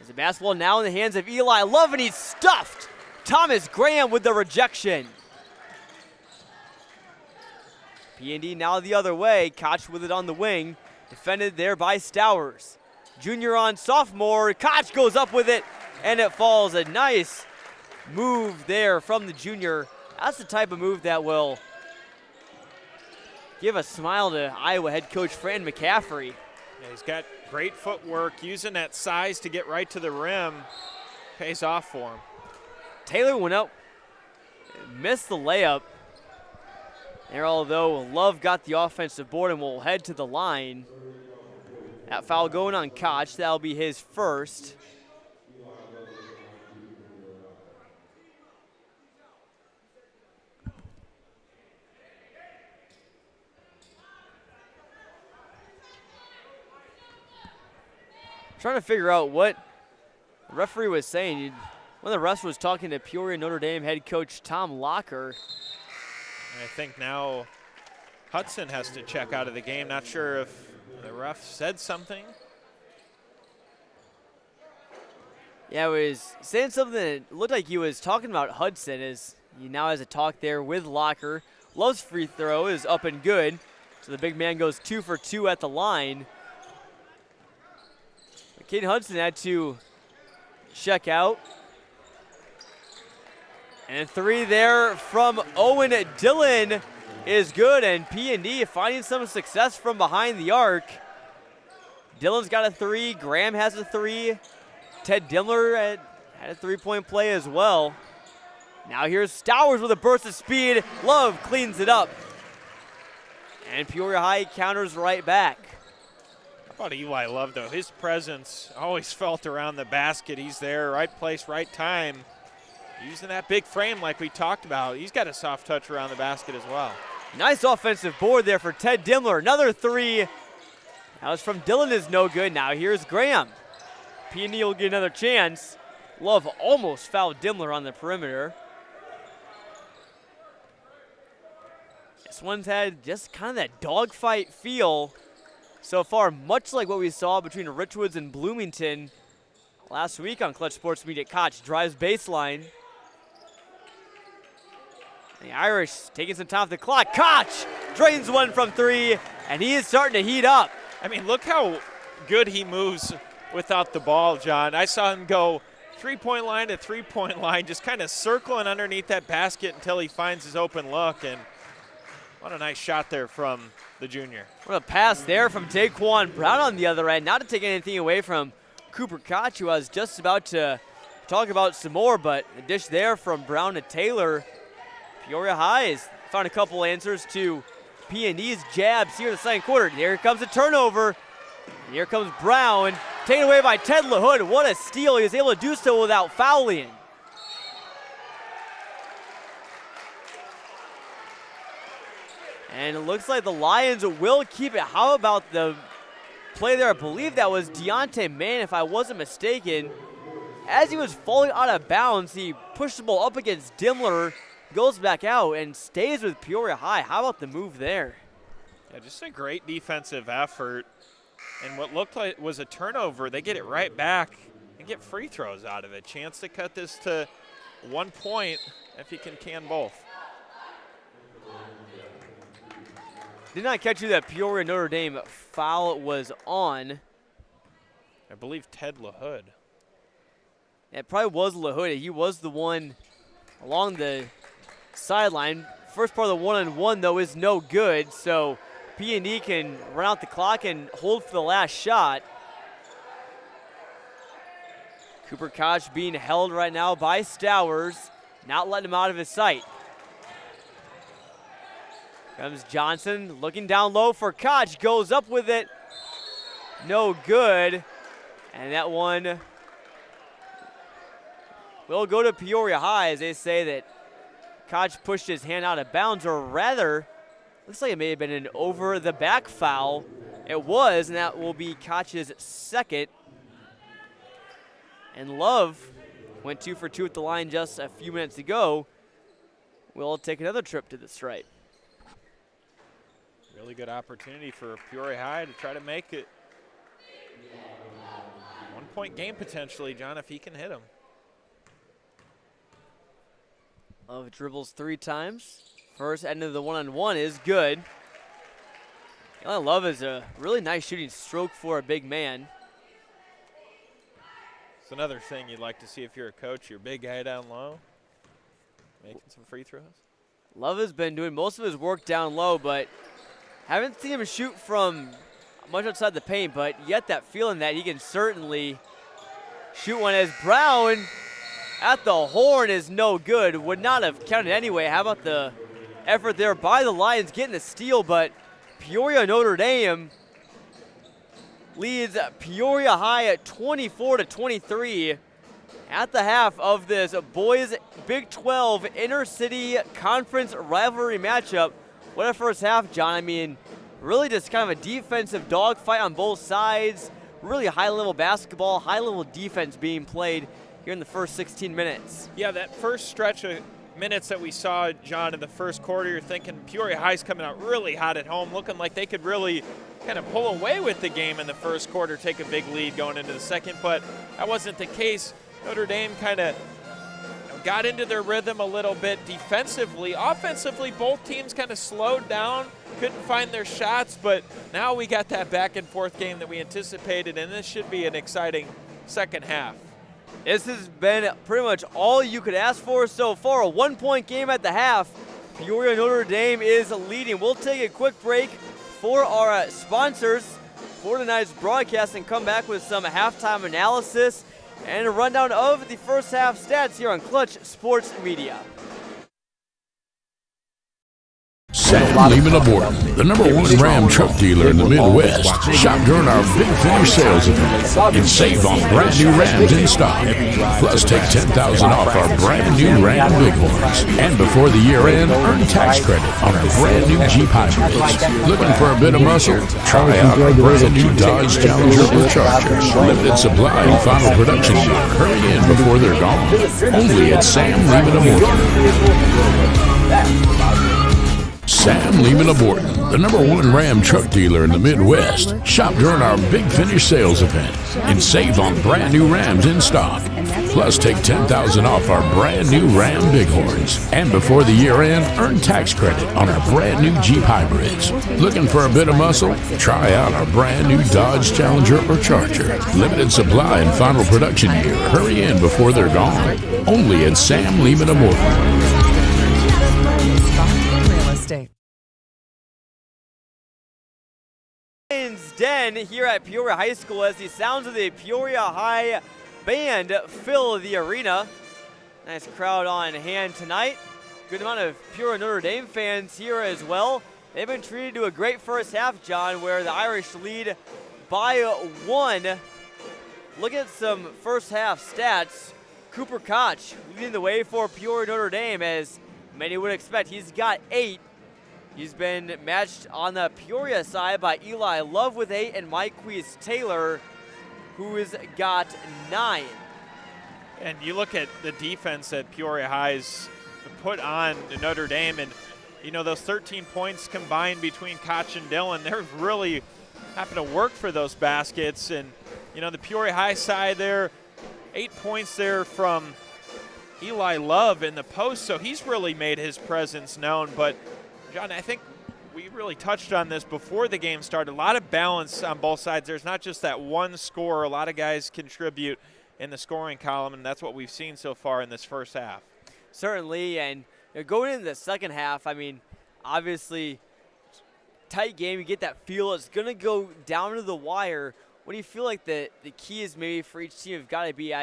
Speaker 1: As the basketball now in the hands of Eli Love, and he's stuffed. Thomas Graham with the rejection. P&D now the other way. Koch with it on the wing. Defended there by Stowers. Junior on sophomore. Koch goes up with it, and it falls. A nice move there from the junior. That's the type of move that will give a smile to Iowa head coach Fran McCaffrey.
Speaker 2: Yeah, he's got great footwork, using that size to get right to the rim. Pays off for him.
Speaker 1: Taylor went up, missed the layup. There, although Love got the offensive board and will head to the line. That foul going on Koch. That'll be his first. Trying to figure out what the referee was saying. One of the refs was talking to Peoria Notre Dame head coach Tom Locker.
Speaker 2: And I think now Hudson has to check out of the game. Not sure if the ref said something.
Speaker 1: Yeah, he was saying something that looked like he was talking about Hudson, as he now has a talk there with Locker. Love's free throw is up and good, so the big man goes 2 for 2 at the line. But Caden Hudson had to check out. And 3 there from Owen Dillon. is good, and P&D finding some success from behind the arc. Dylan's got a 3, Graham has a 3, Ted Dimmler had a 3-point play as well. Now here's Stowers with a burst of speed. Love cleans it up. And Peoria High counters right back.
Speaker 2: How about Eli Love, though? His presence always felt around the basket. He's there, right place, right time. Using that big frame like we talked about. He's got a soft touch around the basket as well.
Speaker 1: Nice offensive board there for Ted Dimmler. Another 3. That was from Dylan is no good. Now here's Graham. P&D will get another chance. Love almost fouled Dimmler on the perimeter. This one's had just kind of that dogfight feel so far, much like what we saw between Richwoods and Bloomington last week on Clutch Sports Media. Koch drives baseline. The Irish taking some time off the clock. Koch drains one from 3, and he is starting to heat up.
Speaker 2: I mean, look how good he moves without the ball, John. I saw him go 3-point line to 3-point line, just kind of circling underneath that basket until he finds his open look. And what a nice shot there from the junior.
Speaker 1: What a pass there from Taquan Brown on the other end. Not to take anything away from Cooper Koch, who I was just about to talk about some more, but a dish there from Brown to Taylor. Peoria High has found a couple answers to P&D's jabs here in the second quarter. Here comes a turnover. And here comes Brown, taken away by Ted LaHood. What a steal. He was able to do so without fouling. And it looks like the Lions will keep it. How about the play there? I believe that was Deontay Mann, if I wasn't mistaken. As he was falling out of bounds, he pushed the ball up against Dimmler, goes back out, and stays with Peoria High. How about the move there?
Speaker 2: Yeah, just a great defensive effort. And what looked like was a turnover, they get it right back and get free throws out of it. Chance to cut this to 1 point if he can both.
Speaker 1: Did not catch you that Peoria Notre Dame foul was on.
Speaker 2: I believe Ted LaHood.
Speaker 1: It probably was LaHood. He was the one along the sideline. First part of the one-on-one, though, is no good, so P&D can run out the clock and hold for the last shot. Cooper Koch being held right now by Stowers, not letting him out of his sight. Comes Johnson, looking down low for Koch, goes up with it. No good. And that one will go to Peoria High, as they say that Koch pushed his hand out of bounds, or rather, looks like it may have been an over-the-back foul. It was, and that will be Koch's second. And Love went 2 for 2 at the line just a few minutes ago. We'll take another trip to the stripe.
Speaker 2: Really good opportunity for Peoria High to try to make it 1 point game potentially, John, if he can hit him.
Speaker 1: Love dribbles 3 times. First end of the one-on-one is good. Love is a really nice shooting stroke for a big man.
Speaker 2: It's another thing you'd like to see if you're a coach, your big guy down low, making some free throws.
Speaker 1: Love has been doing most of his work down low, but haven't seen him shoot from much outside the paint, but yet that feeling that he can certainly shoot one, as Brown at the horn is no good. Would not have counted anyway. How about the effort there by the Lions getting the steal, but Peoria Notre Dame leads Peoria High at 24-23 at the half of this boys Big 12 Intercity Conference rivalry matchup. What a first half, John. I mean, really just kind of a defensive dogfight on both sides. Really high-level basketball, high-level defense being played here in the first 16 minutes.
Speaker 2: Yeah, that first stretch of minutes that we saw, John, in the first quarter, you're thinking Peoria High's coming out really hot at home, looking like they could really kind of pull away with the game in the first quarter, take a big lead going into the second, but that wasn't the case. Notre Dame kind of got into their rhythm a little bit defensively. Offensively, both teams kind of slowed down, couldn't find their shots, but now we got that back and forth game that we anticipated, and this should be an exciting second half.
Speaker 1: This has been pretty much all you could ask for so far. A 1-point game at the half. Peoria Notre Dame is leading. We'll take a quick break for our sponsors for tonight's broadcast and come back with some halftime analysis and a rundown of the first half stats here on Clutch Sports Media.
Speaker 3: Sam Lehman of Borton, the #1 Ram truck dealer in the Midwest. Shop during our Big Finish sales event and save on brand new Rams in stock. Plus, take $10,000 off our brand new Ram Bighorns. And before the year end, earn tax credit on our brand new Jeep hybrids. Looking for a bit of muscle? Try out our brand new Dodge Challenger or Charger. Limited supply and final production year. Hurry in before they're gone. Only at Sam Lehman of Borton. Sam Lehman of Borton, the #1 Ram truck dealer in the Midwest. Shop during our Big Finish sales event and save on brand new Rams in stock. Plus, take $10,000 off our brand new Ram Bighorns. And before the year end, earn tax credit on our brand new Jeep hybrids. Looking for a bit of muscle? Try out our brand new Dodge Challenger or Charger. Limited supply and final production year. Hurry in before they're gone. Only at Sam Lehman of Borton.
Speaker 1: Lions Den here at Peoria High School as the sounds of the Peoria High Band fill the arena. Nice crowd on hand tonight. Good amount of Peoria Notre Dame fans here as well. They've been treated to a great first half, John, where the Irish lead by 1. Look at some first half stats. Cooper Koch leading the way for Peoria Notre Dame, as many would expect. He's got 8. He's been matched on the Peoria side by Eli Love with 8 and Myquise Taylor, who has got 9.
Speaker 2: And you look at the defense that Peoria High's put on Notre Dame, and you know those 13 points combined between Koch and Dillon, they're really having to work for those baskets. And you know the Peoria High side there, 8 points there from Eli Love in the post, so he's really made his presence known. But John, I think we really touched on this before the game started. A lot of balance on both sides. There's not just that one scorer. A lot of guys contribute in the scoring column, and that's what we've seen so far in this first half.
Speaker 1: Certainly, and going into the second half, I mean, obviously, tight game. You get that feel it's going to go down to the wire. What do you feel like the key is maybe for each team have got to be?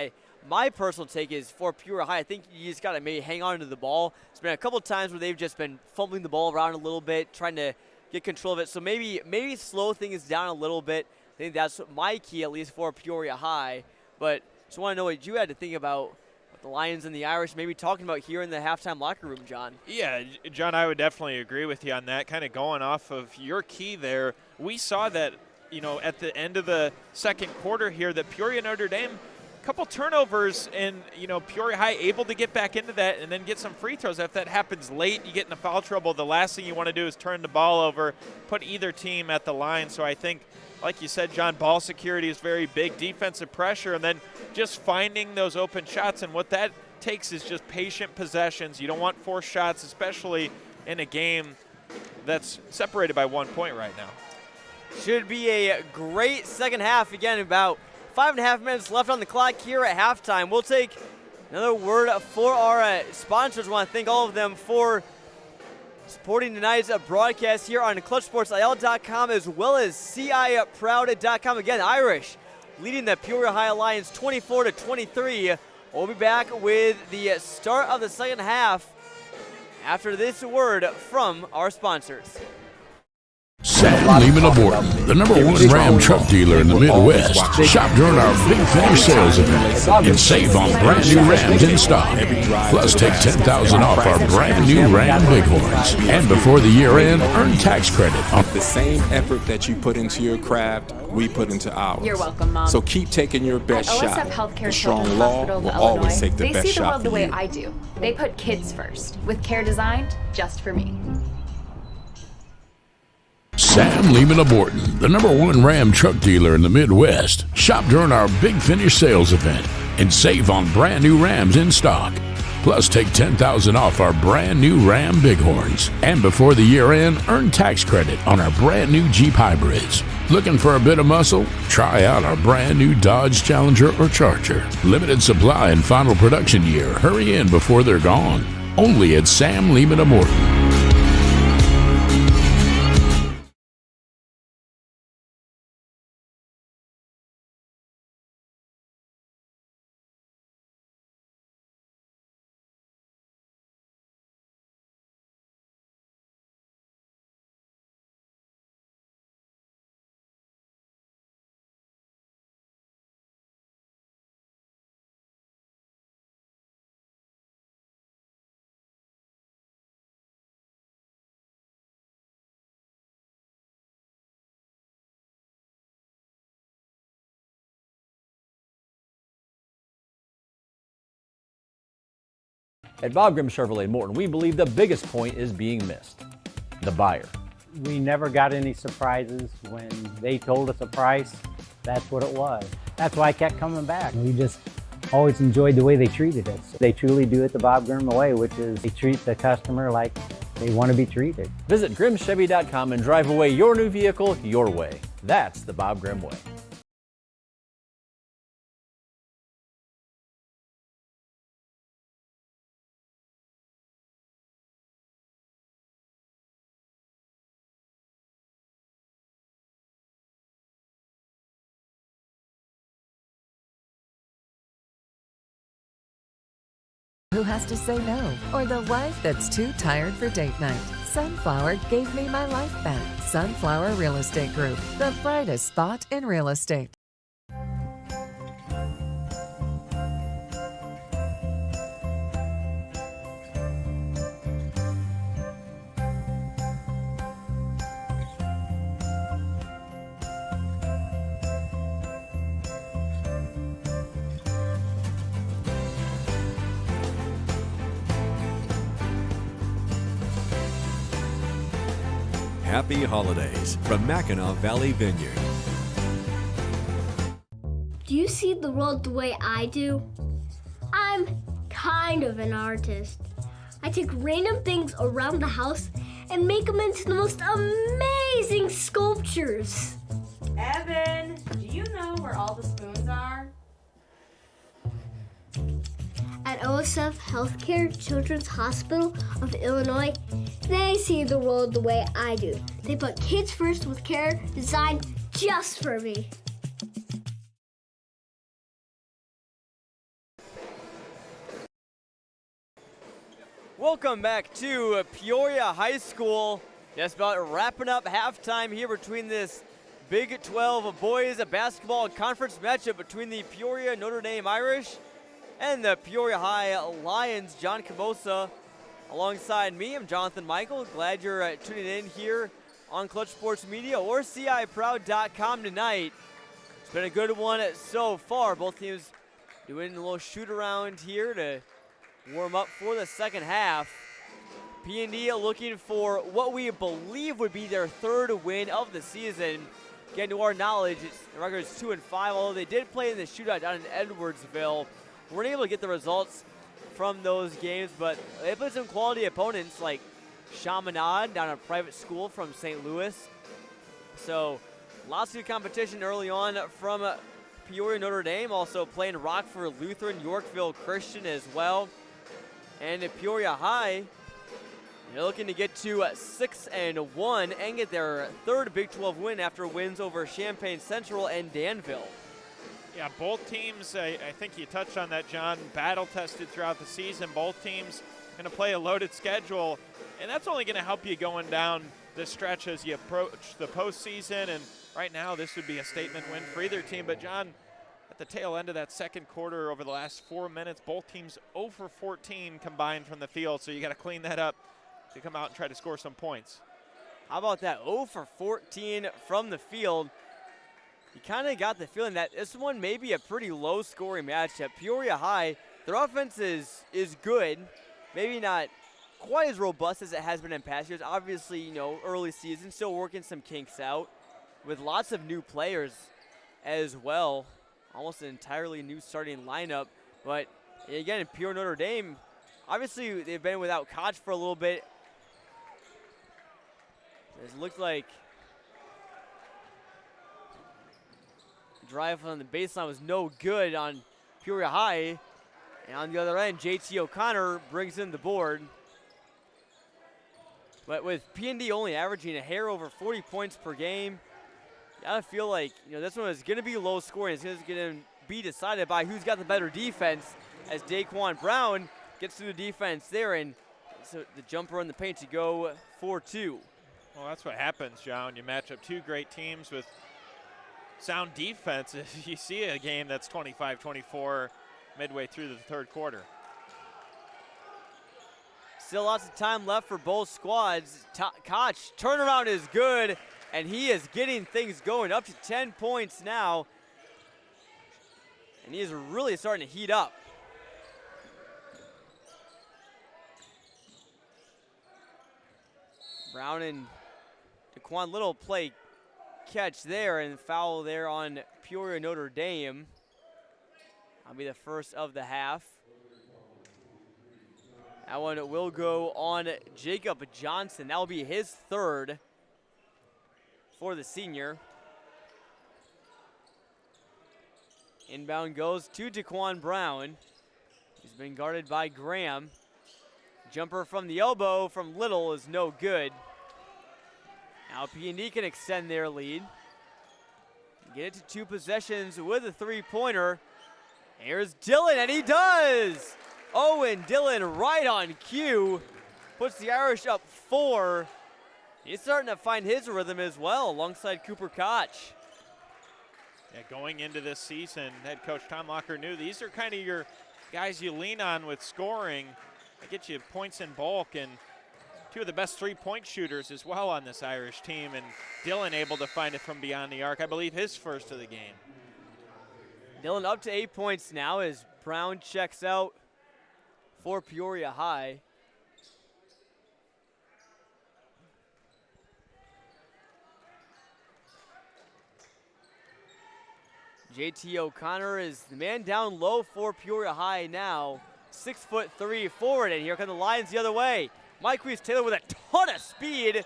Speaker 1: My personal take is for Peoria High, I think you just got to maybe hang on to the ball. There's been a couple of times where they've just been fumbling the ball around a little bit, trying to get control of it. So maybe slow things down a little bit. I think that's my key, at least for Peoria High. But just want to know what you had to think about what the Lions and the Irish maybe talking about here in the halftime locker room, John.
Speaker 2: Yeah, John, I would definitely agree with you on that. Kind of going off of your key there, we saw that, you know, at the end of the second quarter here, that Peoria Notre Dame, couple turnovers, and you know Peoria High able to get back into that and then get some free throws. If that happens late, you get into foul trouble. The last thing you want to do is turn the ball over, put either team at the line. So I think, like you said, John, ball security is very big, defensive pressure, and then just finding those open shots. And what that takes is just patient possessions. You don't want forced shots, especially in a game that's separated by 1 point right now.
Speaker 1: Should be a great second half. Again, about 5.5 minutes left on the clock here at halftime. We'll take another word for our sponsors. I want to thank all of them for supporting tonight's broadcast here on ClutchSportsIL.com as well as CIProud.com. Again, Irish leading the Peoria High Lions 24-23. We'll be back with the start of the second half after this word from our sponsors.
Speaker 3: Sam Lehman of Borton, the #1 Ram truck dealer in the Midwest. Shop during our Big Finish sales event and save on brand new Rams in stock. Plus, take $10,000 off our brand new Ram Bighorns. And before the year end, earn tax credit on
Speaker 4: the same effort that you put into your craft, we put into ours.
Speaker 5: You're welcome, Mom.
Speaker 4: So keep taking your best
Speaker 5: At
Speaker 4: shot.
Speaker 5: OSF Healthcare
Speaker 4: The strong
Speaker 5: Children's
Speaker 4: law
Speaker 5: Hospital of
Speaker 4: will
Speaker 5: Illinois,
Speaker 4: always take the
Speaker 5: they
Speaker 4: best
Speaker 5: see the
Speaker 4: shot
Speaker 5: world
Speaker 4: for
Speaker 5: the way
Speaker 4: you.
Speaker 5: I do. They put kids first, with care designed just for me.
Speaker 3: Sam Lehman of Borton, the #1 Ram truck dealer in the Midwest. Shop during our Big Finish sales event and save on brand new Rams in stock. Plus, take $10,000 off our brand new Ram Bighorns. And before the year end, earn tax credit on our brand new Jeep hybrids. Looking for a bit of muscle? Try out our brand new Dodge Challenger or Charger. Limited supply and final production year. Hurry in before they're gone. Only at Sam Lehman of Borton.
Speaker 6: At Bob Grimm Chevrolet Morton, we believe the biggest point is being missed: the buyer.
Speaker 7: We never got any surprises. When they told us a price, that's what it was. That's why I kept coming back. We just always enjoyed the way they treated us. They truly do it the Bob Grimm way, which is they treat the customer like they want to be treated.
Speaker 6: Visit GrimmChevy.com and drive away your new vehicle your way. That's the Bob Grimm way.
Speaker 8: Who has to say no? Or the wife that's too tired for date night? Sunflower gave me my life back. Sunflower Real Estate Group, the brightest spot in real estate.
Speaker 9: Happy holidays from Mackinac Valley Vineyard.
Speaker 10: Do you see the world the way I do? I'm kind of an artist. I take random things around the house and make them into the most amazing sculptures.
Speaker 11: Evan, do you know where all the spoons are?
Speaker 10: At OSF Healthcare Children's Hospital of Illinois, they see the world the way I do. They put kids first with care designed just for me.
Speaker 1: Welcome back to Peoria High School. Just about wrapping up halftime here between this Big 12 boys basketball conference matchup between the Peoria Notre Dame Irish and the Peoria High Lions. John Camosa alongside me. I'm Jonathan Michael. Glad you're tuning in here on Clutch Sports Media or CIProud.com tonight. It's been a good one so far. Both teams doing a little shoot around here to warm up for the second half. P&D looking for what we believe would be their third win of the season. Again, to our knowledge, the record is 2-5, although they did play in the shootout down in Edwardsville. Weren't able to get the results from those games, but they played some quality opponents like Chaminade down at a private school from St. Louis. So lots of good competition early on from Peoria Notre Dame, also playing Rockford Lutheran, Yorkville Christian as well. And at Peoria High, they're looking to get to 6-1 and get their third Big 12 win after wins over Champaign Central and Danville.
Speaker 2: Yeah, both teams, I think you touched on that, John, battle-tested throughout the season. Both teams going to play a loaded schedule, and that's only going to help you going down the stretch as you approach the postseason. And right now, this would be a statement win for either team. But, John, at the tail end of that second quarter, over the last 4 minutes, both teams 0 for 14 combined from the field, so you got to clean that up to come out and try to score some points.
Speaker 1: How about that? 0 for 14 from the field. You kind of got the feeling that this one may be a pretty low-scoring matchup. Peoria High, their offense is good, maybe not quite as robust as it has been in past years. Obviously, you know, early season, still working some kinks out with lots of new players as well. Almost an entirely new starting lineup. But again, in Peoria Notre Dame, obviously they've been without Koch for a little bit. It looked like drive on the baseline was no good on Peoria High. And on the other end, JT O'Connor brings in the board. But with P&D only averaging a hair over 40 points per game, you gotta feel like, you know, this one is gonna be low scoring. It's gonna be decided by who's got the better defense, as Daquan Brown gets to the defense there, and so the jumper in the paint to go 4-2.
Speaker 2: Well, that's what happens, John. You match up two great teams with sound defense. You see a game that's 25-24 midway through the third quarter.
Speaker 1: Still lots of time left for both squads. Koch, turnaround is good, and he is getting things going up to 10 points now. And he is really starting to heat up. Brown and Daquan Little play catch there, and foul there on Peoria Notre Dame. That'll be the first of the half. That one will go on Jacob Johnson. That'll be his third for the senior. Inbound goes to Daquan Brown. He's been guarded by Graham. Jumper from the elbow from Little is no good. Now P&D can extend their lead. Get it to 2 possessions with a three-pointer. Here's Dillon, and he does! Owen Dillon right on cue. Puts the Irish up 4. He's starting to find his rhythm as well alongside Cooper Koch.
Speaker 2: Yeah, going into this season, head coach Tom Locker knew these are kind of your guys you lean on with scoring. They get you points in bulk, and 2 of the best three-point shooters as well on this Irish team, and Dillon able to find it from beyond the arc. I believe his first of the game.
Speaker 1: Dillon up to 8 points now as Brown checks out for Peoria High. JT O'Connor is the man down low for Peoria High now. 6'3" forward, and here come the Lions the other way. Mike Taylor with a ton of speed,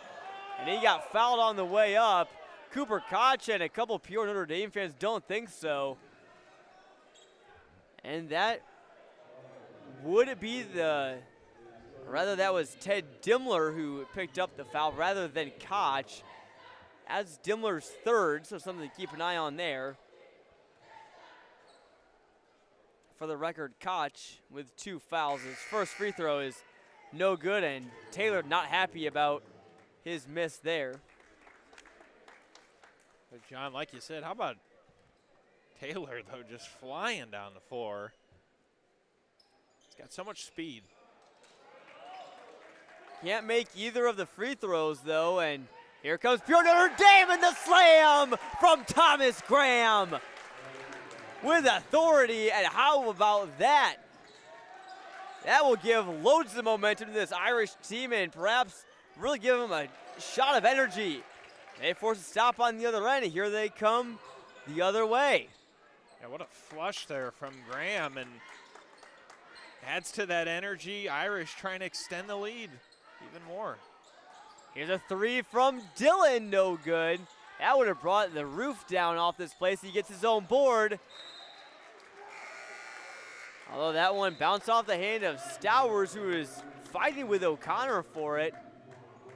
Speaker 1: and he got fouled on the way up. Cooper Koch and a couple Peoria Notre Dame fans don't think so. And that would be that was Ted Dimmler who picked up the foul rather than Koch. That's Dimmler's third, so something to keep an eye on there. For the record, Koch with 2 fouls. His first free throw is no good, and Taylor not happy about his miss there.
Speaker 2: But John, like you said, how about Taylor, though, just flying down the floor? He's got so much speed.
Speaker 1: Can't make either of the free throws, though, and here comes Peoria Notre Dame and the slam from Thomas Graham. With authority, and how about that? That will give loads of momentum to this Irish team and perhaps really give them a shot of energy. They force a stop on the other end, and here they come the other way.
Speaker 2: Yeah, what a flush there from Graham, and adds to that energy. Irish trying to extend the lead even more.
Speaker 1: Here's a 3 from Dillon, no good. That would have brought the roof down off this place. He gets his own board. Although that one bounced off the hand of Stowers, who is fighting with O'Connor for it,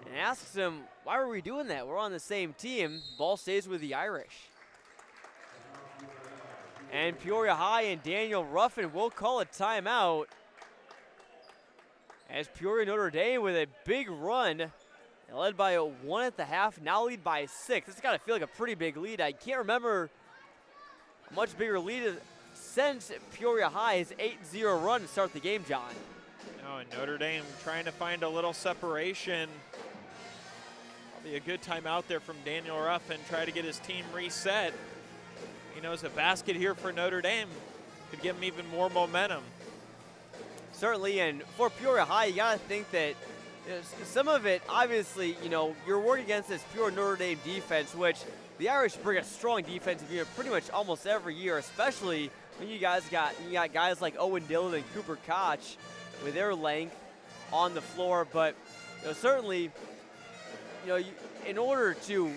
Speaker 1: and asks him, why were we doing that? We're on the same team. Ball stays with the Irish. And Peoria High and Daniel Ruffin will call a timeout as Peoria Notre Dame with a big run. They led by 1 at the half, now lead by 6. This has got to feel like a pretty big lead. I can't remember a much bigger lead since Peoria High's 8-0 run to start the game, John.
Speaker 2: No, and Notre Dame trying to find a little separation. Probably a good timeout there from Daniel Ruffin, try to get his team reset. He knows a basket here for Notre Dame could give him even more momentum.
Speaker 1: Certainly, and for Peoria High, you got to think that some of it, obviously, you're working against this pure Notre Dame defense, which the Irish bring a strong defensive unit pretty much almost every year, especially when you got guys like Owen Dillon and Cooper Koch with their length on the floor. But certainly, in order to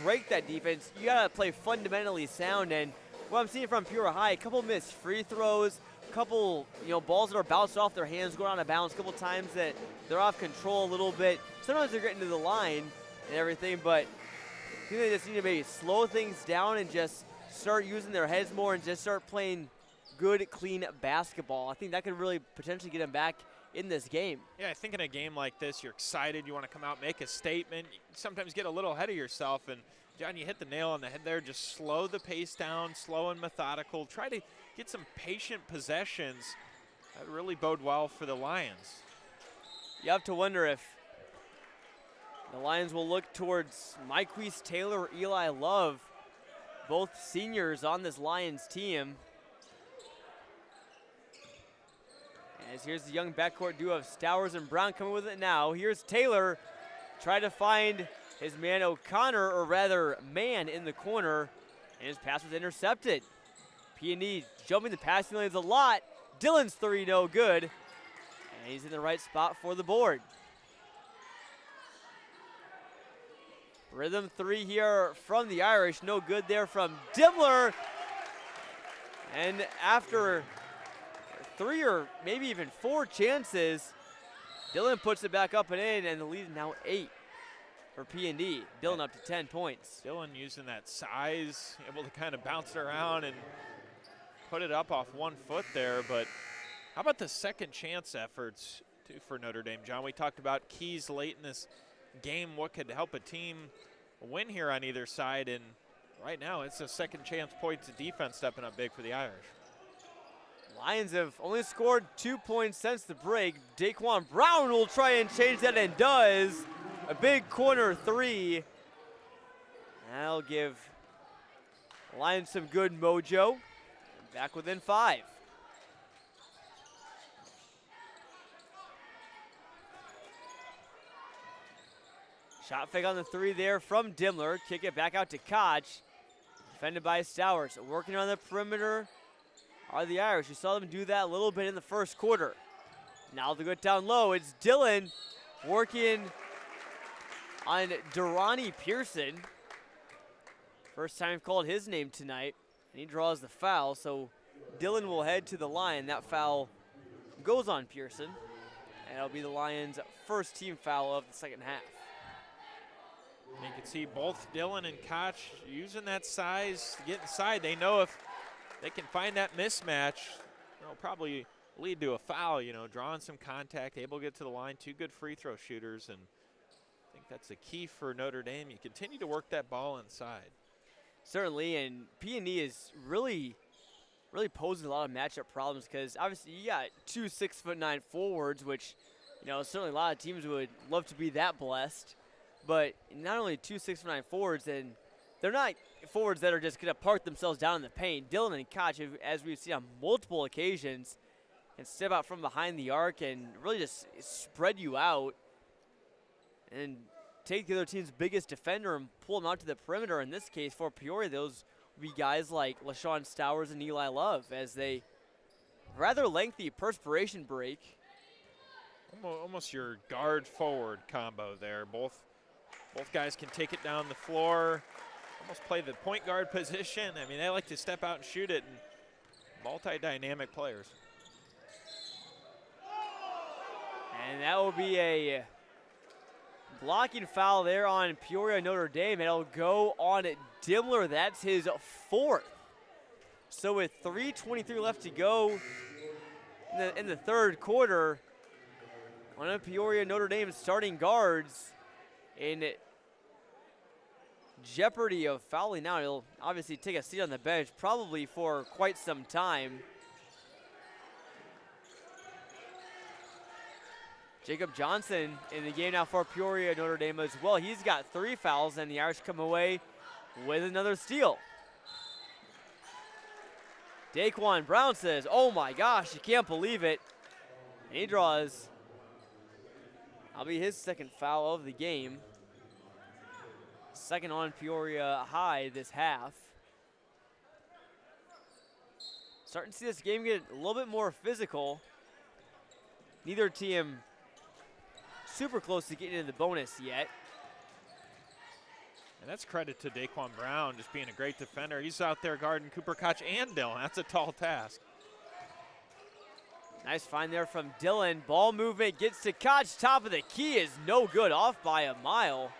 Speaker 1: break that defense, you got to play fundamentally sound. And what I'm seeing from Peoria High, a couple missed free throws, couple balls that are bounced off their hands, going out of bounds, a couple times that they're off control a little bit. Sometimes they're getting to the line and everything, but I think they just need to maybe slow things down and just start using their heads more and just start playing good, clean basketball. I think that could really potentially get them back in this game.
Speaker 2: Yeah, I think in a game like this, you're excited, you want to come out, make a statement. You sometimes get a little ahead of yourself, and John, you hit the nail on the head there. Just slow the pace down, slow and methodical. Try to get some patient possessions. That really bode well for the Lions.
Speaker 1: You have to wonder if the Lions will look towards Mike Taylor or Eli Love, both seniors on this Lions team. As here's the young backcourt duo of Stowers and Brown coming with it now. Here's Taylor. tried to find his man O'Connor, or rather man, in the corner, and his pass was intercepted. P&E jumping the passing lanes a lot. Dillon's three no good, and he's in the right spot for the board. Rhythm three here from the Irish, no good there from Dimmler. And after 3 or maybe even 4 chances, Dillon puts it back up and in, and the lead is now 8 for P&D. Dillon up to 10 points.
Speaker 2: Dillon using that size, able to kind of bounce it around and put it up off 1 foot there. But how about the second chance efforts too for Notre Dame, John? We talked about keys late in this game, what could help a team win here on either side, and right now it's a second chance points of defense stepping up big for the Irish.
Speaker 1: Lions have only scored 2 points since the break. Daquan Brown will try and change that, and does. A big corner three. That'll give Lions some good mojo. Back within 5. Shot fake on the 3 there from Dimmler. Kick it back out to Koch. Defended by Stowers. Working on the perimeter are the Irish. You saw them do that a little bit in the first quarter. Now they'll go down low. It's Dillon working on Durrani Pearson. First time called his name tonight, and he draws the foul. So Dillon will head to the line. That foul goes on Pearson, and it'll be the Lions' first team foul of the second half.
Speaker 2: You can see both Dillon and Koch using that size to get inside. They know if they can find that mismatch, it'll probably lead to a foul, drawing some contact, able to get to the line. 2 good free throw shooters, and I think that's the key for Notre Dame. You continue to work that ball inside. Certainly,
Speaker 1: and P&E is really posing a lot of matchup problems, because obviously you got 2 6'9" forwards, which, certainly a lot of teams would love to be that blessed. But not only 2 6'9" forwards, and they're not forwards that are just going to park themselves down in the paint. Dillon and Koch, as we've seen on multiple occasions, can step out from behind the arc and really just spread you out and take the other team's biggest defender and pull them out to the perimeter. In this case, for Peoria, those would be guys like LaShawn Stowers and Eli Love, as they rather lengthy perspiration break.
Speaker 2: Almost your guard forward combo there. Both guys can take it down the floor, almost play the point guard position. I mean, they like to step out and shoot it, and multi-dynamic players.
Speaker 1: And that will be a blocking foul there on Peoria Notre Dame. It'll go on Dimmler. That's his 4th. So with 3:23 left to go in the third quarter, one of Peoria Notre Dame's starting guards in jeopardy of fouling now. He'll obviously take a seat on the bench probably for quite some time. Jacob Johnson in the game now for Peoria Notre Dame as well. He's got 3 fouls, and the Irish come away with another steal. Daquan Brown says, "Oh my gosh, you can't believe it." And he draws. That'll be his second foul of the game. Second on Peoria High this half. Starting to see this game get a little bit more physical. Neither team super close to getting into the bonus yet.
Speaker 2: And that's credit to Daquan Brown, just being a great defender. He's out there guarding Cooper Koch and Dillon. That's a tall task.
Speaker 1: Nice find there from Dillon. Ball movement gets to Koch. Top of the key is no good, off by a mile.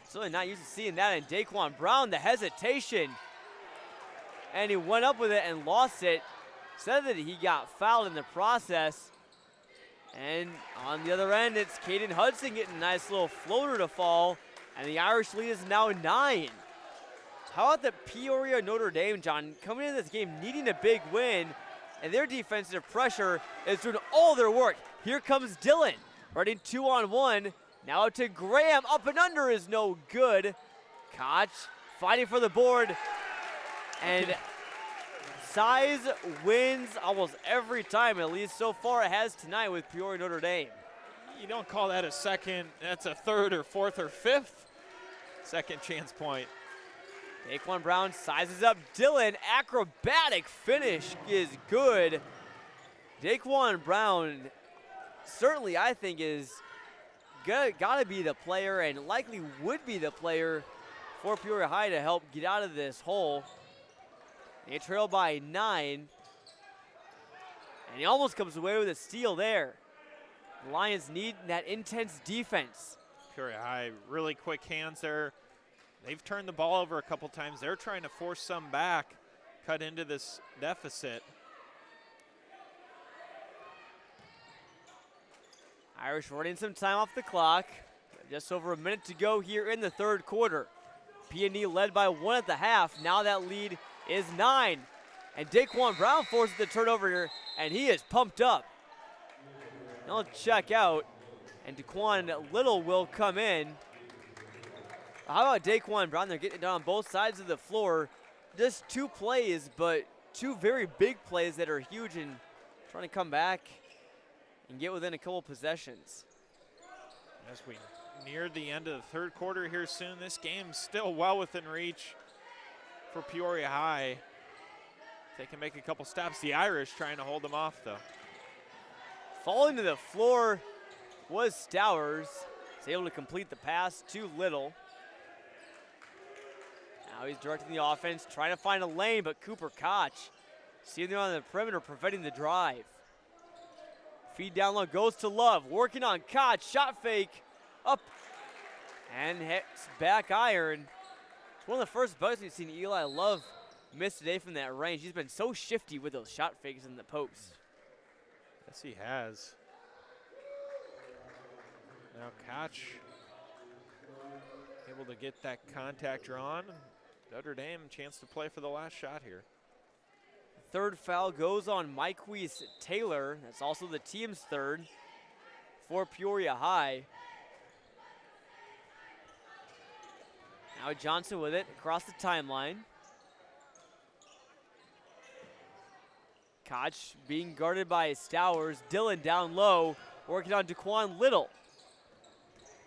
Speaker 1: Certainly not used to seeing that in Daquan Brown. The hesitation. And he went up with it and lost it. Said that he got fouled in the process. And on the other end, it's Caden Hudson getting a nice little floater to fall. And the Irish lead is now 9. How about the Peoria Notre Dame, John, coming into this game needing a big win, and their defensive pressure is doing all their work. Here comes Dillon, running 2-on-1. Now to Graham, up and under is no good. Koch fighting for the board, and size wins almost every time, at least so far it has tonight with Peoria Notre Dame.
Speaker 2: You don't call that a second. That's a third or fourth or fifth second chance point.
Speaker 1: Daquan Brown sizes up Dylan. Acrobatic finish is good. Daquan Brown certainly, I think, is got to be the player and likely would be the player for Peoria High to help get out of this hole. They trail by 9. And he almost comes away with a steal there. The Lions need that intense defense.
Speaker 2: Peoria High, really quick hands there. They've turned the ball over a couple times. They're trying to force some back, cut into this deficit.
Speaker 1: Irish running some time off the clock. Just over a minute to go here in the third quarter. P&E led by 1 at the half. Now that lead is 9. And Daquan Brown forces the turnover here, and he is pumped up. He'll check out, and Daquan Little will come in. How about Daquan Brown? They're getting it down on both sides of the floor. Just 2 plays, but 2 very big plays that are huge and trying to come back and get within a couple possessions.
Speaker 2: As we near the end of the third quarter here soon, this game's still well within reach for Peoria High. They can make a couple stops. The Irish trying to hold them off, though.
Speaker 1: Falling to the floor was Stowers. He's able to complete the pass to Little. Now he's directing the offense, trying to find a lane, but Cooper Koch seeing there on the perimeter, preventing the drive. Feed down low, goes to Love, working on Koch, shot fake, up, and hits back iron. It's one of the first buckets we've seen Eli Love miss today from that range. He's been so shifty with those shot fakes in the post.
Speaker 2: Yes, he has. Now Koch able to get that contact drawn. Notre Dame chance to play for the last shot here.
Speaker 1: Third foul goes on Myquise Taylor. That's also the team's third for Peoria High. Now Johnson with it across the timeline. Koch being guarded by Stowers. Dylan down low, working on Daquan Little.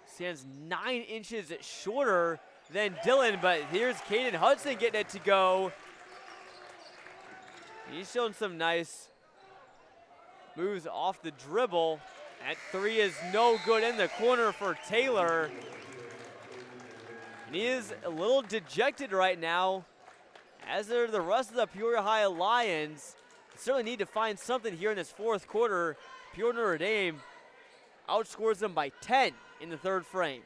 Speaker 1: Stands 9 inches shorter than Dylan, but here's Caden Hudson getting it to go. He's showing some nice moves off the dribble. That 3 is no good in the corner for Taylor. And he is a little dejected right now, as are the rest of the Peoria High Lions. Certainly need to find something here in this fourth quarter. Peoria Notre Dame outscores them by 10 in the third frame.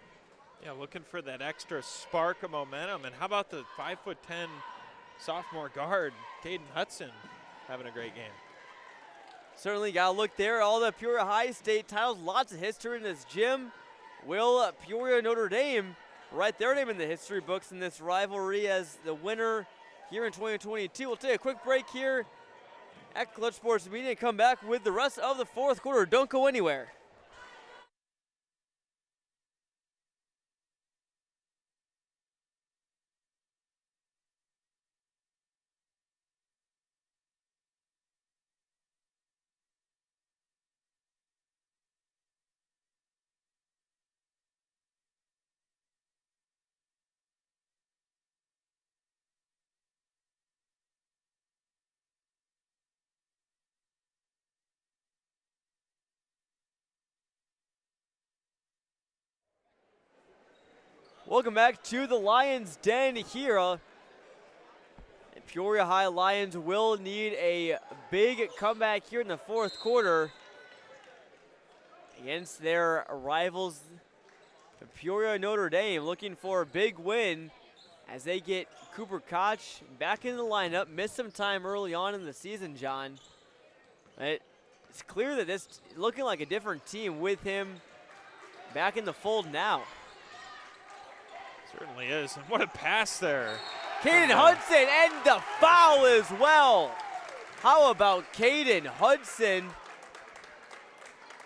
Speaker 2: Yeah, looking for that extra spark of momentum. And how about the 5'10" sophomore guard, Caden Hudson, having a great game.
Speaker 1: Certainly got to look there. All the Peoria High State titles, lots of history in this gym. Will Peoria Notre Dame write their name in the history books in this rivalry as the winner here in 2022? We'll take a quick break here at Clutch Sports Media and come back with the rest of the fourth quarter. Don't go anywhere. Welcome back to the Lions Den here. The Peoria High Lions will need a big comeback here in the fourth quarter against their rivals, the Peoria Notre Dame, looking for a big win as they get Cooper Koch back in the lineup. Missed some time early on in the season, John. But it's clear that this is looking like a different team with him back in the fold now.
Speaker 2: Certainly is. And what a pass there.
Speaker 1: Caden Hudson and the foul as well. How about Caden Hudson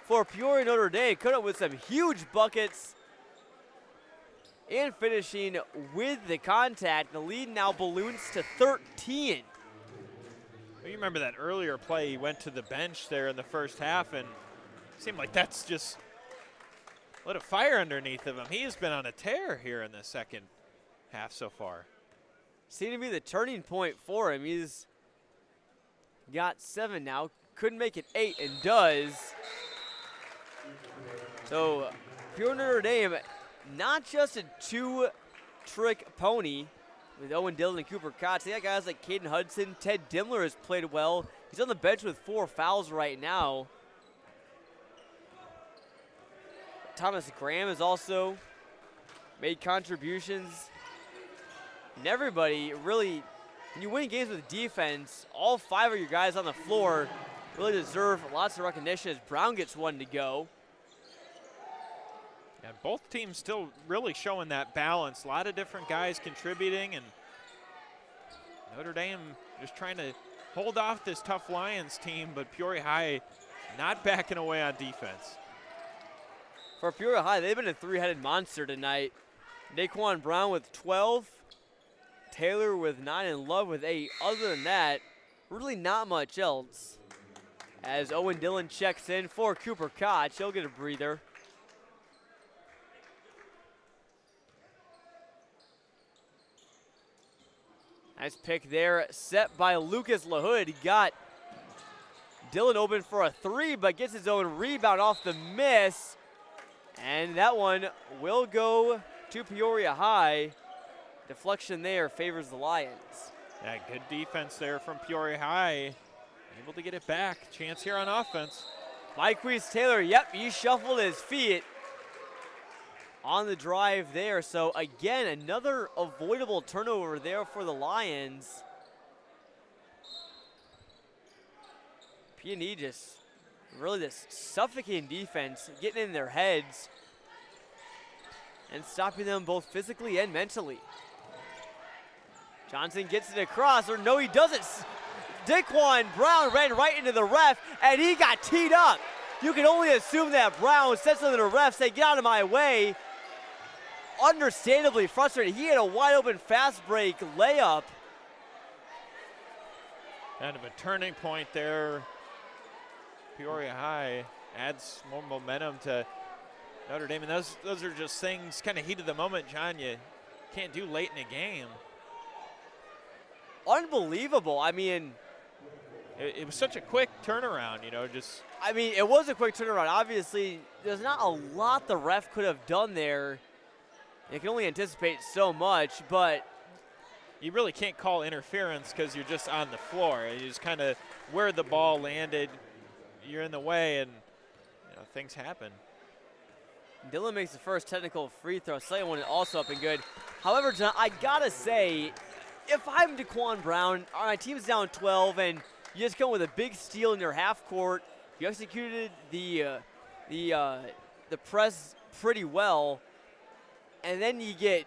Speaker 1: for Peoria Notre Dame? Cut up with some huge buckets and finishing with the contact. The lead now balloons to 13.
Speaker 2: Well, you remember that earlier play, he went to the bench there in the first half, and it seemed like that's just lit a fire underneath of him. He has been on a tear here in the second half so far.
Speaker 1: Seemed to be the turning point for him. He's got 7 now. Couldn't make it 8 and does. So Peoria Notre Dame, not just a 2-trick pony with Owen Dillon and Cooper Koch. They got guys like Caden Hudson. Ted Dimmler has played well. He's on the bench with 4 fouls right now. Thomas Graham has also made contributions. And everybody really, when you win games with defense, all 5 of your guys on the floor really deserve lots of recognition as Brown gets 1 to go.
Speaker 2: And both teams still really showing that balance. A lot of different guys contributing, and Notre Dame just trying to hold off this tough Lions team, but Peoria High not backing away on defense.
Speaker 1: For Peoria High, they've been a 3-headed monster tonight. Naquan Brown with 12, Taylor with 9, and Love with 8. Other than that, really not much else. As Owen Dillon checks in for Cooper Koch, he'll get a breather. Nice pick there, set by Lucas LaHood. He got Dillon open for a 3, but gets his own rebound off the miss. And that one will go to Peoria High. Deflection there favors the Lions.
Speaker 2: Yeah, good defense there from Peoria High. Able to get it back. Chance here on offense.
Speaker 1: Myquise Taylor, yep, he shuffled his feet on the drive there. So again, another avoidable turnover there for the Lions. P&E just really this suffocating defense, getting in their heads and stopping them both physically and mentally. Johnson gets it across, or no, he doesn't. Daquan Brown ran right into the ref, and he got teed up. You can only assume that Brown said something to the ref, say, get out of my way. Understandably frustrated. He had a wide open fast break layup.
Speaker 2: Kind of a turning point there. Peoria High adds more momentum to Notre Dame. And those are just things, kind of heat of the moment, John, you can't do late in a game.
Speaker 1: Unbelievable. I mean,
Speaker 2: it was such a quick turnaround, you know, just.
Speaker 1: I mean, it was a quick turnaround. Obviously, there's not a lot the ref could have done there. You can only anticipate so much, but
Speaker 2: you really can't call interference because you're just on the floor. You just kind of where the ball landed, you're in the way, and you know, things happen.
Speaker 1: Dillon makes the first technical free throw. Second one also up and good. However, John, I gotta say, if I'm Daquan Brown, all right, team's down 12, and you just come with a big steal in your half court. You executed the press pretty well, and then you get,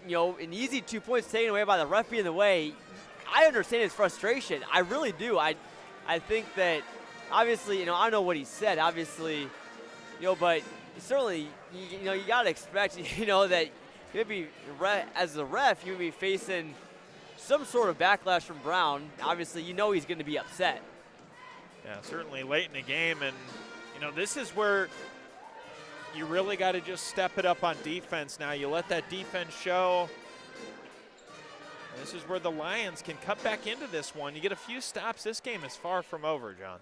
Speaker 1: you know, an easy 2 points taken away by the ref being in the way. I understand his frustration. I really do. I think that, obviously, you know, I don't know what he said, obviously, you know, but certainly, you know, you got to expect, you know, that maybe as the ref, you would be facing some sort of backlash from Brown. Obviously, you know he's going to be upset.
Speaker 2: Yeah, certainly late in the game, and, you know, this is where you really got to just step it up on defense now. You let that defense show. This is where the Lions can cut back into this one. You get a few stops. This game is far from over, John.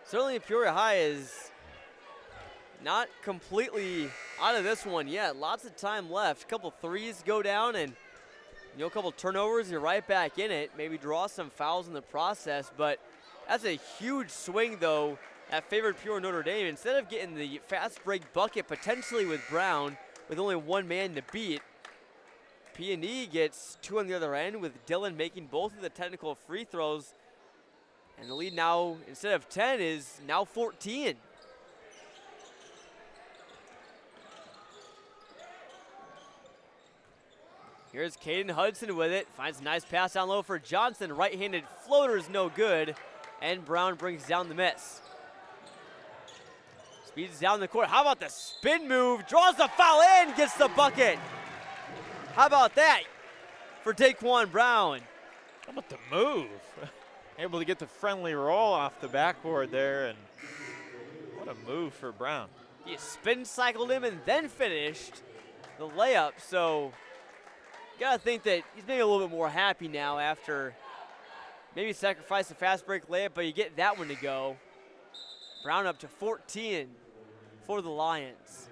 Speaker 1: Certainly Peoria High is not completely out of this one yet. Lots of time left. A couple threes go down, and you know, a couple turnovers, you're right back in it. Maybe draw some fouls in the process, but that's a huge swing, though, that favored Peoria Notre Dame. Instead of getting the fast break bucket potentially with Brown, with only one man to beat, P&E gets 2 on the other end, with Dillon making both of the technical free throws. And the lead now, instead of 10, is now 14. Here's Caden Hudson with it. Finds a nice pass down low for Johnson. Right-handed floater's no good. And Brown brings down the miss. Speeds down the court. How about the spin move? Draws the foul in, gets the bucket. How about that for Daquan Brown?
Speaker 2: How about the move? Able to get the friendly roll off the backboard there, and what a move for Brown.
Speaker 1: He spin cycled him and then finished the layup. So you gotta think that he's maybe a little bit more happy now after maybe sacrifice a fast break layup, but you get that one to go. Brown up to 14 for the Lions.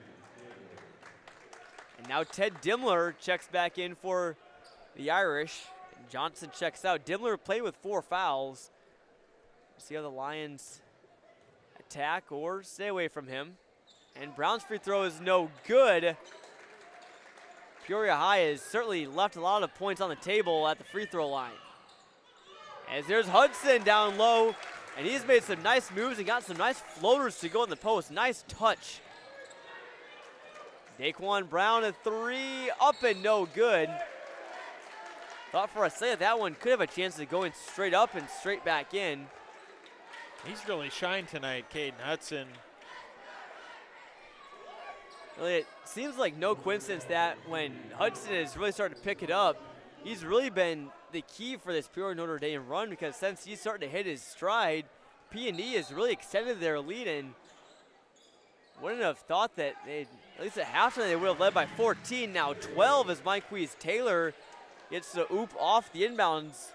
Speaker 1: And now Ted Dimmler checks back in for the Irish. And Johnson checks out. Dimmler played with 4 fouls. See how the Lions attack or stay away from him. And Brown's free throw is no good. Peoria High has certainly left a lot of points on the table at the free throw line. As there's Hudson down low, and he's made some nice moves and got some nice floaters to go in the post. Nice touch. Daquan Brown a 3, up and no good. Thought for a second that one could have a chance of going straight up and straight back in.
Speaker 2: He's really shined tonight, Caden Hudson.
Speaker 1: Really, it seems like no coincidence that when Hudson has really started to pick it up, he's really been the key for this Peoria Notre Dame run, because since he's starting to hit his stride, P&E has really extended their lead, and wouldn't have thought that at least at halftime they would have led by 14. Now 12 as Myquise Taylor gets the oop off the inbounds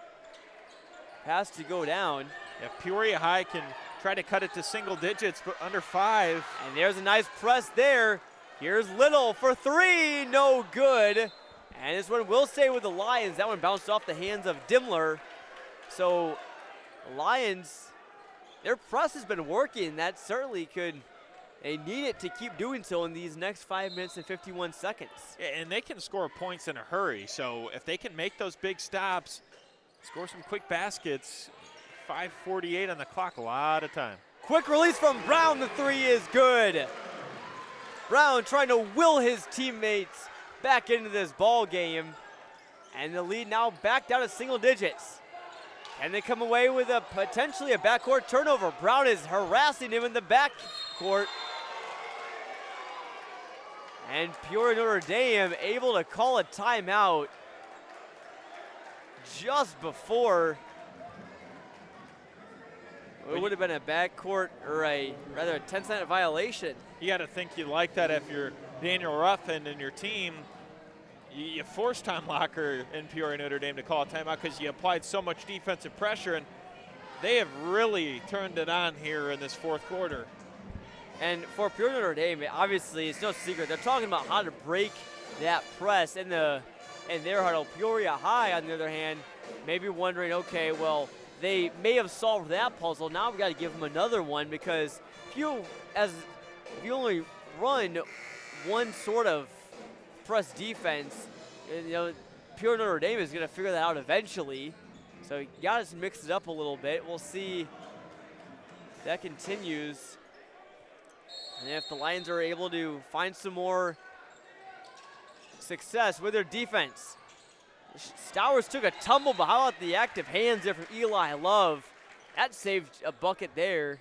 Speaker 1: pass to go down.
Speaker 2: If Peoria High can try to cut it to single digits, but under 5.
Speaker 1: And there's a nice press there. Here's Little for 3, no good. And this one will stay with the Lions. That one bounced off the hands of Dimmler. So the Lions, their press has been working. That certainly could, they need it to keep doing so in these next 5 minutes and 51 seconds.
Speaker 2: And they can score points in a hurry. So if they can make those big stops, score some quick baskets, 5:48 on the clock, a lot of time.
Speaker 1: Quick release from Brown, the 3 is good. Brown trying to will his teammates back into this ball game. And the lead now back down to single digits. Can they come away with a potentially a backcourt turnover? Brown is harassing him in the backcourt. And Peoria Notre Dame able to call a timeout just before. It would have been a backcourt or rather a 10-second violation.
Speaker 2: You got to think you like that if you're Daniel Ruffin and your team. You forced Tom Locker in Peoria Notre Dame to call a timeout because you applied so much defensive pressure, and they have really turned it on here in this fourth quarter.
Speaker 1: And for Peoria Notre Dame, obviously it's no secret. They're talking about how to break that press in their huddle. Peoria High, on the other hand, maybe wondering, okay, well, they may have solved that puzzle. Now we got to give them another one, because if you only run one sort of press defense, Peoria Notre Dame is going to figure that out eventually. So you got to mix it up a little bit. We'll see if that continues. And if the Lions are able to find some more success with their defense. Stowers took a tumble, but how about the active hands there from Eli Love? That saved a bucket there.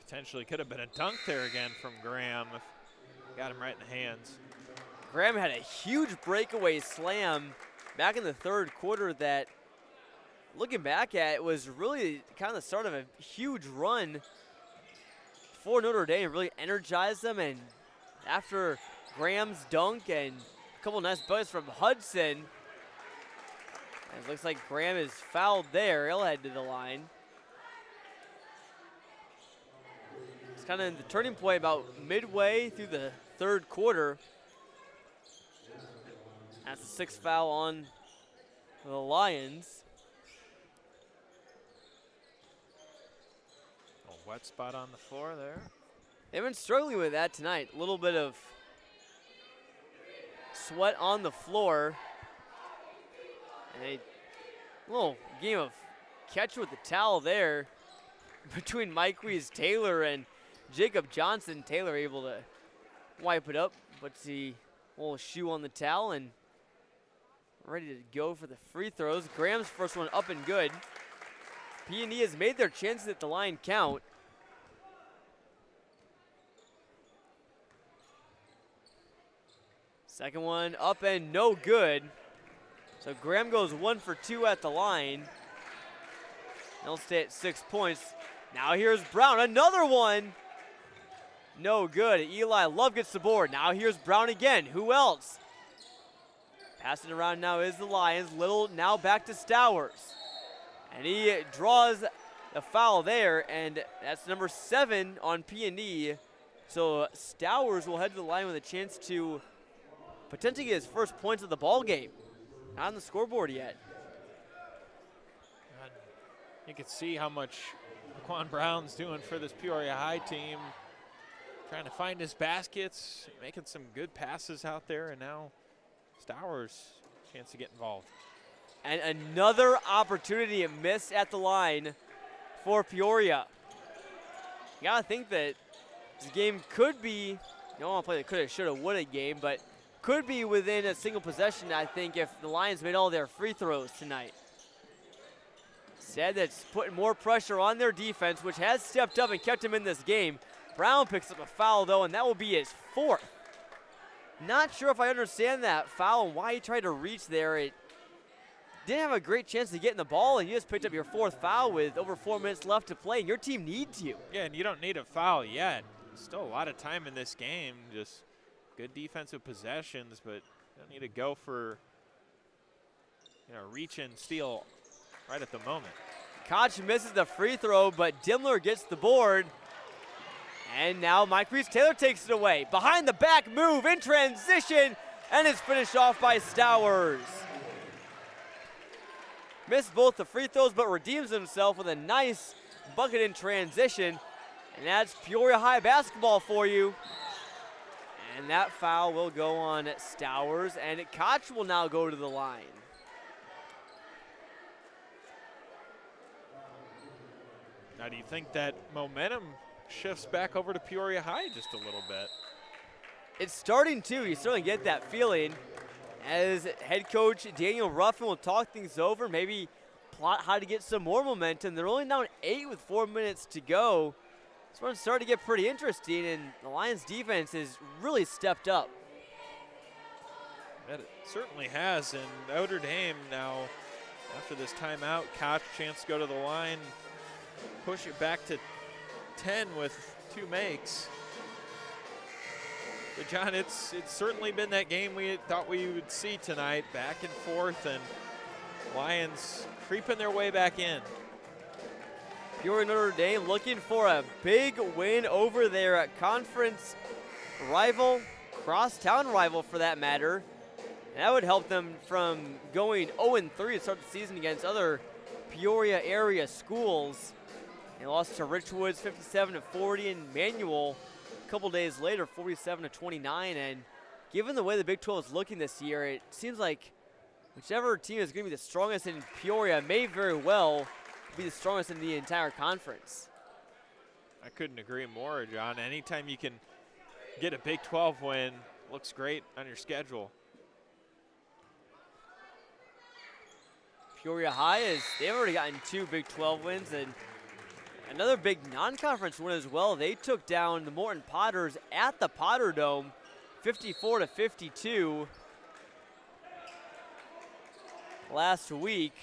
Speaker 2: Potentially could have been a dunk there again from Graham if got him right in the hands.
Speaker 1: Graham had a huge breakaway slam back in the third quarter that, looking back at it, was really kind of the start of a huge run for Notre Dame. Really energized them, and after Graham's dunk and a couple nice buckets from Hudson, it looks like Graham is fouled there. He'll head to the line. It's kind of the turning point about midway through the third quarter. That's the 6th foul on the Lions.
Speaker 2: A wet spot on the floor there.
Speaker 1: They've been struggling with that tonight. A little bit of sweat on the floor. And a little game of catch with the towel there between Myquise Taylor and Jacob Johnson. Taylor able to wipe it up, puts the little shoe on the towel and ready to go for the free throws. Graham's first one up and good. P&E has made their chances at the line count. Second one up and no good. So Graham goes 1 for 2 at the line. They'll stay at 6 points. Now here's Brown, another one. No good. Eli Love gets the board. Now here's Brown again. Who else? Passing around now is the Lions. Little now back to Stowers. And he draws the foul there, and that's number 7 on P&E. So Stowers will head to the line with a chance to potentially get his first points of the ball game. Not on the scoreboard yet.
Speaker 2: You can see how much Quan Brown's doing for this Peoria High team. Trying to find his baskets, making some good passes out there, and now Stowers chance to get involved.
Speaker 1: And another opportunity missed at the line for Peoria. You gotta think that this game could be, you don't want to play the coulda, shoulda, woulda game, but could be within a single possession, I think, if the Lions made all their free throws tonight. Said that's putting more pressure on their defense, which has stepped up and kept him in this game. Brown picks up a foul, though, and that will be his 4th. Not sure if I understand that foul and why he tried to reach there. It didn't have a great chance to get in the ball, and you just picked up your 4th foul with over 4 minutes left to play, and your team needs you.
Speaker 2: Yeah, and you don't need a foul yet. Still a lot of time in this game. Just good defensive possessions, but you don't need to go for, reach and steal right at the moment.
Speaker 1: Koch misses the free throw, but Dimler gets the board. And now Mike Reese-Taylor takes it away. Behind the back move in transition, and it's finished off by Stowers. Missed both the free throws, but redeems himself with a nice bucket in transition. And that's Peoria High basketball for you. And that foul will go on Stowers, and Koch will now go to the line.
Speaker 2: Now, do you think that momentum shifts back over to Peoria High just a little bit?
Speaker 1: It's starting to. You certainly get that feeling as head coach Daniel Ruffin will talk things over, maybe plot how to get some more momentum. They're only down 8 with 4 minutes to go. This one's starting to get pretty interesting, and the Lions defense has really stepped up.
Speaker 2: It certainly has, and Notre Dame now, after this timeout, Koch chance to go to the line, push it back to 10 with 2 makes. But John, it's certainly been that game we thought we would see tonight, back and forth, and Lions creeping their way back in.
Speaker 1: Peoria Notre Dame looking for a big win over their conference rival, crosstown rival for that matter. And that would help them from going 0-3 to start the season against other Peoria area schools. They lost to Richwoods 57-40 and Manual a couple days later 47-29. And given the way the Big 12 is looking this year, it seems like whichever team is going to be the strongest in Peoria may very well be the strongest in the entire conference.
Speaker 2: I couldn't agree more, John. Anytime you can get a Big 12 win, looks great on your schedule.
Speaker 1: Peoria High, they've already gotten 2 Big 12 wins and another big non-conference win as well. They took down the Morton Potters at the Potter Dome, 54-52 last week.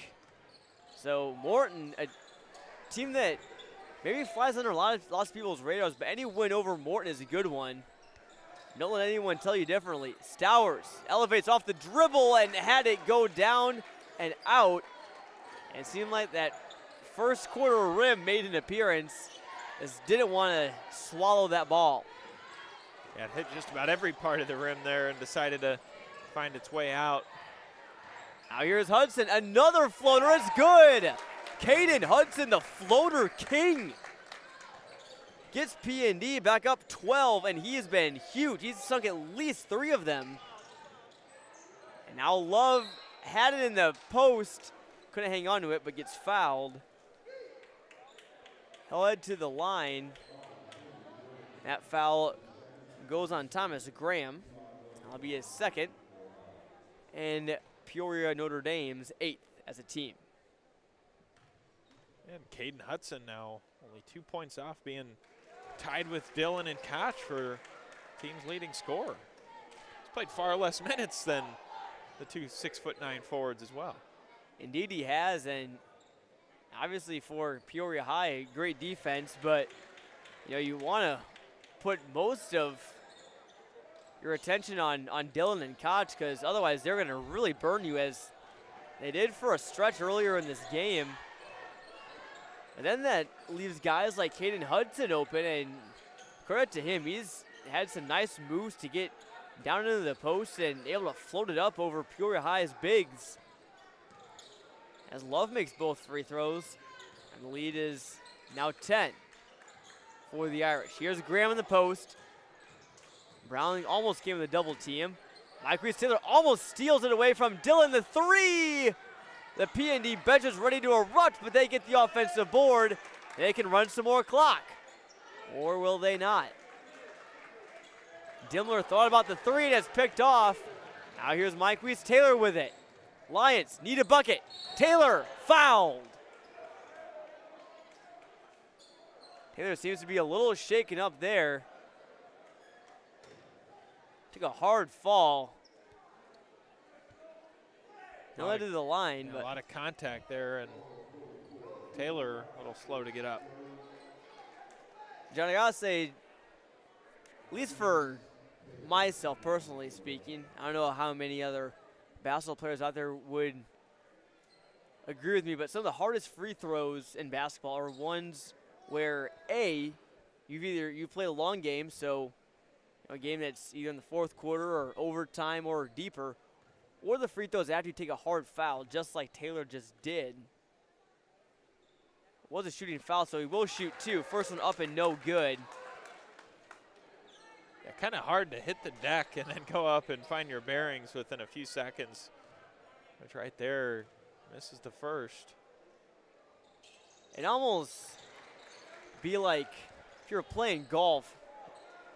Speaker 1: So Morton, a team that maybe flies under lots of people's radars, but any win over Morton is a good one. Don't let anyone tell you differently. Stowers elevates off the dribble and had it go down and out. And it seemed like that first quarter rim made an appearance. Just didn't want to swallow that ball.
Speaker 2: Yeah, it hit just about every part of the rim there and decided to find its way out.
Speaker 1: Now here's Hudson, another floater, it's good. Caden Hudson, the floater king. Gets P&D back up 12, and he has been huge. He's sunk at least 3 of them. And now Love had it in the post, couldn't hang on to it, but gets fouled. He'll head to the line. That foul goes on Thomas Graham. That'll be his 2nd. And Peoria Notre Dame's 8th as a team.
Speaker 2: And Caden Hudson now only 2 points off being tied with Dillon and Koch for team's leading scorer. He's played far less minutes than the 2 6'9" forwards as well.
Speaker 1: Indeed he has, and obviously for Peoria High, great defense, but you want to put most of your attention on Dylan and Koch, because otherwise they're going to really burn you, as they did for a stretch earlier in this game. And then that leaves guys like Caden Hudson open, and credit to him, he's had some nice moves to get down into the post and able to float it up over Peoria High's bigs. As Love makes both free throws, and the lead is now 10 for the Irish. Here's Graham in the post. Browning almost came with a double team. Mike Reese-Taylor almost steals it away from Dylan. The three! The P&D bench is ready to erupt, but they get the offensive board. They can run some more clock. Or will they not? Dimmler thought about the three and has picked off. Now here's Mike Reese-Taylor with it. Lions need a bucket. Taylor fouled. Taylor seems to be a little shaken up there. Took a hard fall. He led to the line, but
Speaker 2: a lot of contact there, and Taylor a little slow to get up.
Speaker 1: John, I gotta say, at least for myself personally speaking, I don't know how many other basketball players out there would agree with me, but some of the hardest free throws in basketball are ones where you play a long game, so a game that's either in the fourth quarter or overtime or deeper, or the free throws after you take a hard foul, just like Taylor just did. It was a shooting foul, so he will shoot two. First one up and no good.
Speaker 2: Yeah, kind of hard to hit the deck and then go up and find your bearings within a few seconds. Which right there misses the first.
Speaker 1: It almost be like if you're playing golf,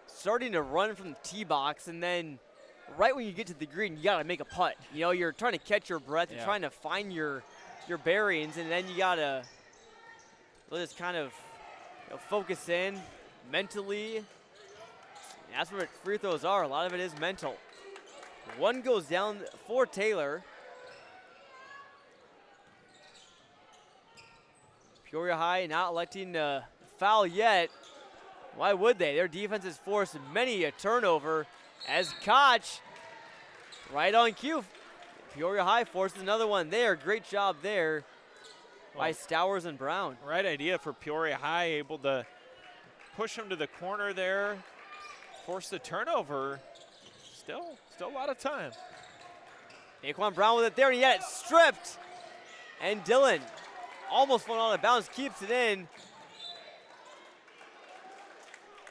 Speaker 1: starting to run from the tee box, and then right when you get to the green, you gotta make a putt. You know, you're trying to catch your breath, you're trying to find your bearings, and then you gotta just kind of focus in mentally. And that's what free throws are. A lot of it is mental. One goes down for Taylor. Peoria High not electing to foul yet. Why would they? Their defense has forced many a turnover, as Koch, right on cue. Peoria High forces another one there. Great job there by Stowers and Brown.
Speaker 2: Right idea for Peoria High, able to push them to the corner there, force the turnover. Still a lot of time.
Speaker 1: Naquan Brown with it there, and yet it's stripped. And Dylan almost went out of bounds, keeps it in.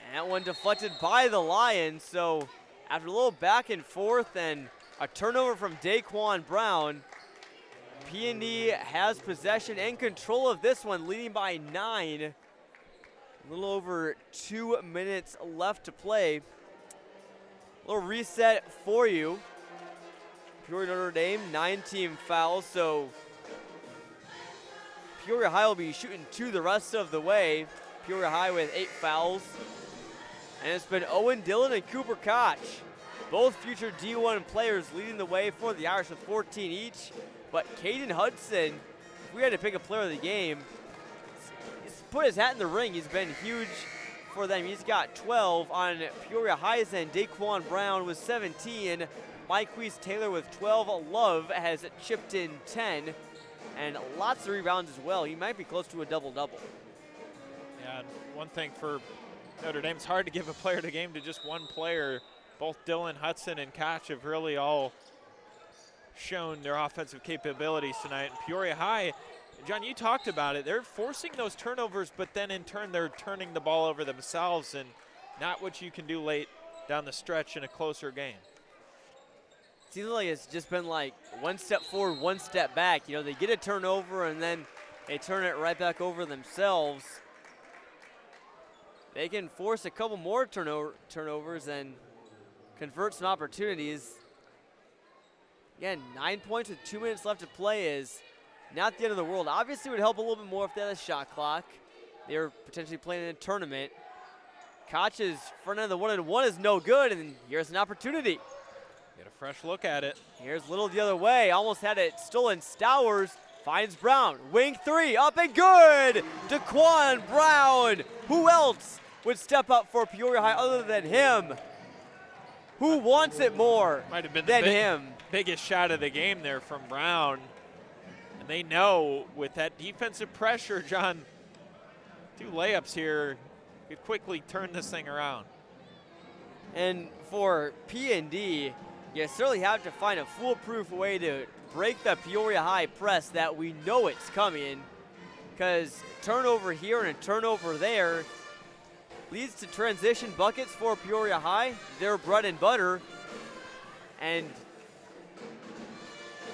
Speaker 1: And that one deflected by the Lions. So after a little back and forth and a turnover from Daquan Brown, P&D has possession and control of this one, leading by 9. A little over 2 minutes left to play. A little reset for you. Peoria Notre Dame, 9 team fouls, so Peoria High will be shooting 2 the rest of the way. Peoria High with 8 fouls. And it's been Owen Dillon and Cooper Koch, both future D1 players, leading the way for the Irish with 14 each. But Caden Hudson, if we had to pick a player of the game, he's put his hat in the ring. He's been huge for them. He's got 12 on Peoria High's end. Daquan Brown with 17. Mike Reese-Taylor with 12. Love has chipped in 10. And lots of rebounds as well. He might be close to a double-double.
Speaker 2: Yeah, and one thing for Notre Dame, it's hard to give a player the game to just one player. Both Dylan, Hudson, and Koch have really all shown their offensive capabilities tonight. And Peoria High, John, you talked about it. They're forcing those turnovers, but then in turn they're turning the ball over themselves, and not what you can do late down the stretch in a closer game.
Speaker 1: Seems like it's just been like one step forward, one step back. You know, they get a turnover and then they turn it right back over themselves. They can force a couple more turnovers and convert some opportunities. Again, 9 points with 2 minutes left to play is not the end of the world. Obviously, it would help a little bit more if they had a shot clock. They were potentially playing in a tournament. Koch's front end of the 1-and-1 is no good, and here's an opportunity.
Speaker 2: Get a fresh look at it.
Speaker 1: Here's Little the other way. Almost had it stolen. Stowers finds Brown. Wing three, up and good! Daquan Brown. Who else would step up for Peoria High other than him. Who wants it more
Speaker 2: Might have been
Speaker 1: than
Speaker 2: the
Speaker 1: him?
Speaker 2: biggest shot of the game there from Brown. And they know with that defensive pressure, John, 2 layups here could quickly turn this thing around.
Speaker 1: And for P&D, you certainly have to find a foolproof way to break the Peoria High press that we know it's coming, because turnover here and a turnover there leads to transition buckets for Peoria High, their bread and butter. And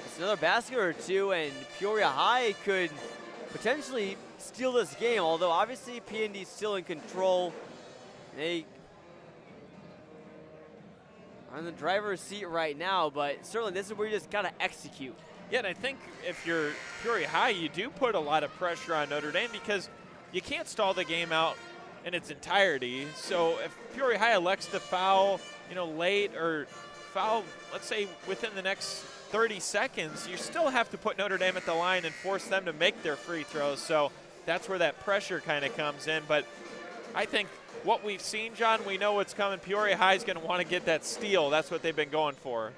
Speaker 1: it's another basket or two, and Peoria High could potentially steal this game, although obviously P&D is still in control. They are in the driver's seat right now, but certainly this is where you just got to execute.
Speaker 2: Yeah, and I think if you're Peoria High, you do put a lot of pressure on Notre Dame because you can't stall the game out in its entirety. So if Peoria High elects to foul, late or foul, let's say within the next 30 seconds, you still have to put Notre Dame at the line and force them to make their free throws. So that's where that pressure kind of comes in. But I think what we've seen, John, we know what's coming. Peoria High is going to want to get that steal. That's what they've been going for.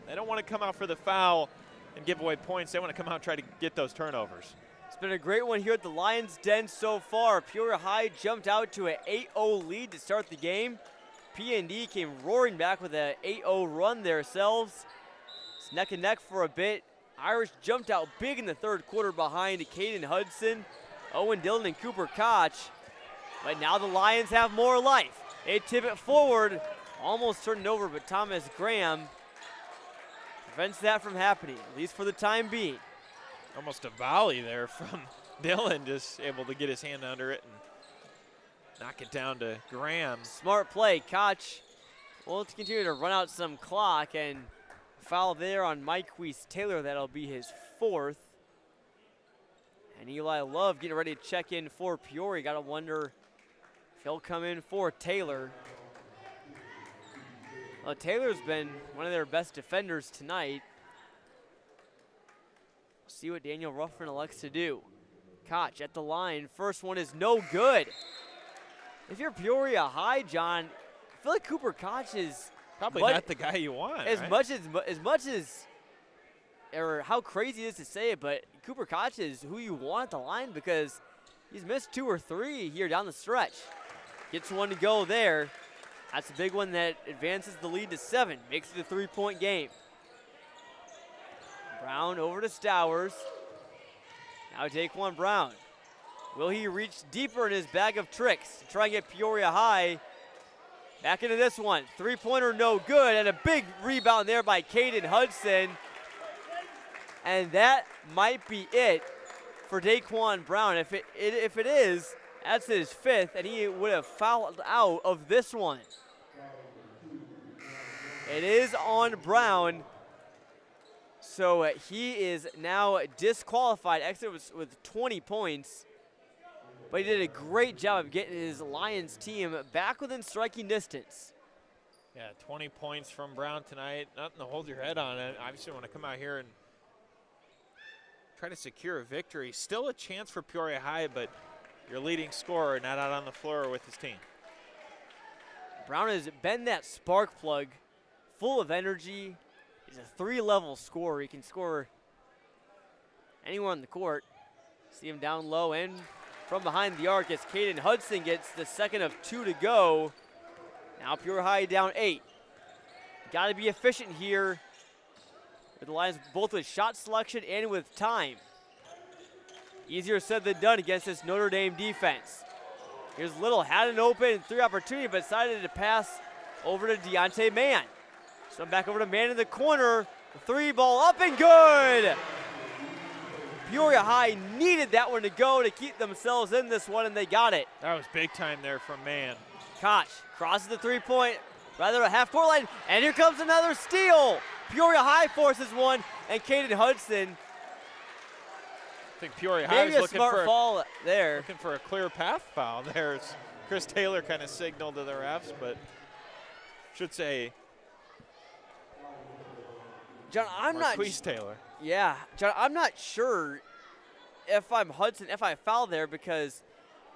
Speaker 2: They don't want to come out for the foul and give away points. They want to come out and try to get those turnovers.
Speaker 1: It's been a great one here at the Lions Den so far. Peoria High jumped out to an 8-0 lead to start the game. P&D came roaring back with an 8-0 run themselves. It's neck and neck for a bit. Irish jumped out big in the third quarter behind Caden Hudson, Owen Dillon, and Cooper Koch. But now the Lions have more life. They tip it forward, almost turned it over, but Thomas Graham prevents that from happening, at least for the time being.
Speaker 2: Almost a volley there from Dillon, just able to get his hand under it and knock it down to Graham.
Speaker 1: Smart play. Koch will continue to run out some clock, and foul there on Mike Weiss-Taylor. That'll be his 4th. And Eli Love getting ready to check in for Peoria. Got to wonder if he'll come in for Taylor. Well, Taylor's been one of their best defenders tonight. See what Daniel Ruffin elects to do. Koch at the line. First one is no good. If you're Peoria High, John, I feel like Cooper Koch is
Speaker 2: probably not the guy you want.
Speaker 1: As
Speaker 2: right?
Speaker 1: much as, or how crazy it is to say it, but Cooper Koch is who you want at the line because he's missed 2 or 3 here down the stretch. Gets one to go there. That's a big one that advances the lead to 7. Makes it a 3-point game. Brown over to Stowers. Now Daquan Brown. Will he reach deeper in his bag of tricks to try and get Peoria High back into this one? 3-pointer no good, and a big rebound there by Caden Hudson. And that might be it for Daquan Brown. If it is, that's his 5th, and he would have fouled out of this one. It is on Brown. So he is now disqualified. Exit with 20 points. But he did a great job of getting his Lions team back within striking distance.
Speaker 2: Yeah, 20 points from Brown tonight. Nothing to hold your head on. Obviously want to come out here and try to secure a victory. Still a chance for Peoria High, but your leading scorer not out on the floor with his team.
Speaker 1: Brown has been that spark plug, full of energy. He's a 3-level scorer. He can score anywhere on the court. See him down low and from behind the arc as Caden Hudson gets the second of 2 to go. Now Peoria High down 8. Got to be efficient here with the Lions, both with shot selection and with time. Easier said than done against this Notre Dame defense. Here's Little, had an open 3 opportunity, but decided to pass over to Deontay Mann. So back over to Mann in the corner. The 3 ball up and good. Peoria High needed that one to go to keep themselves in this one, and they got it.
Speaker 2: That was big time there from Mann.
Speaker 1: Koch crosses the 3-point, rather a half-court line, and here comes another steal. Peoria High forces one, and Caden Hudson.
Speaker 2: I think Peoria High is looking
Speaker 1: for
Speaker 2: a clear path foul. There's Chris Taylor kind of signaled to the refs, but should say
Speaker 1: John, I'm not.
Speaker 2: Taylor.
Speaker 1: Yeah, John, I'm not sure if I'm Hudson, if I foul there, because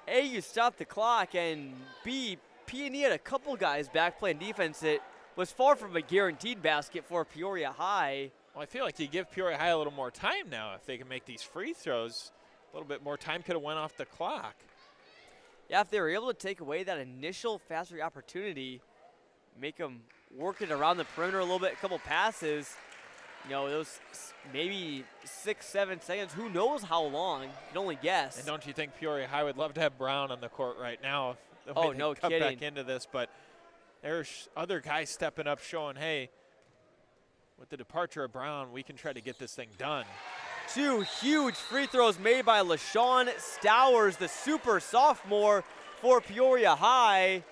Speaker 1: A, you stop the clock, and B, P&E had a couple guys back playing defense. It was far from a guaranteed basket for Peoria High.
Speaker 2: Well, I feel like you give Peoria High a little more time now if they can make these free throws. A little bit more time could have went off the clock.
Speaker 1: Yeah, if they were able to take away that initial fast break opportunity, make them work it around the perimeter a little bit, a couple passes, you know, those maybe 6-7 seconds, who knows how long, you can only guess.
Speaker 2: And don't you think Peoria High would love to have Brown on the court right now? If
Speaker 1: oh, no
Speaker 2: cut
Speaker 1: kidding.
Speaker 2: back into this, but there's other guys stepping up showing, hey, with the departure of Brown, we can try to get this thing done.
Speaker 1: 2 huge free throws made by LaShawn Stowers, the super sophomore for Peoria High.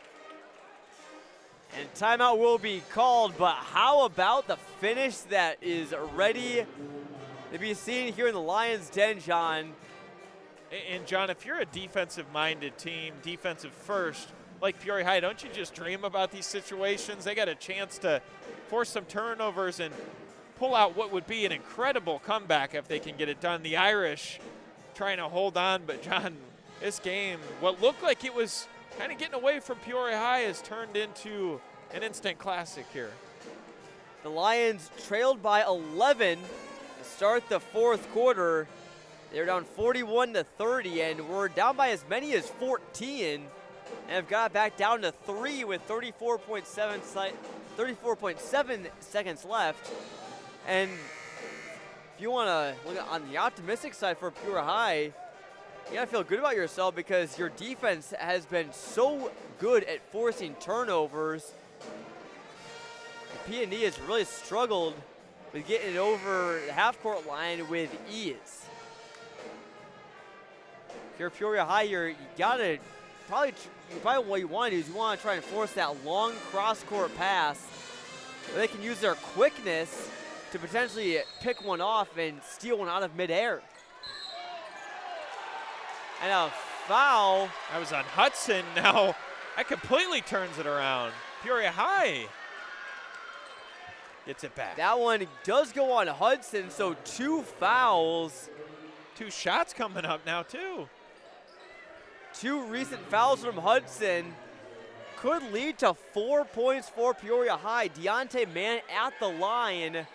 Speaker 1: And timeout will be called, but how about the finish that is ready to be seen here in the Lions' Den, John?
Speaker 2: And John, if you're a defensive-minded team, defensive first, like Peoria High, don't you just dream about these situations? They got a chance to force some turnovers and pull out what would be an incredible comeback if they can get it done. The Irish trying to hold on, but John, this game, what looked like it was kind of getting away from Peoria High has turned into an instant classic here.
Speaker 1: The Lions trailed by 11 to start the fourth quarter. They're down 41-30, and we're down by as many as 14, and have got back down to 3 with 34.7 seconds left. And if you want to look on the optimistic side for Peoria High, you got to feel good about yourself because your defense has been so good at forcing turnovers. P&E has really struggled with getting over the half-court line with ease. If you're Peoria High, you gotta probably what you want to do is you want to try and force that long cross-court pass where they can use their quickness to potentially pick one off and steal one out of midair. And a foul.
Speaker 2: That was on Hudson. Now that completely turns it around. Peoria High gets it back.
Speaker 1: That one does go on Hudson, so 2 fouls.
Speaker 2: 2 shots coming up now, too.
Speaker 1: 2 recent fouls from Hudson could lead to 4 points for Peoria High. Deontay Mann at the line.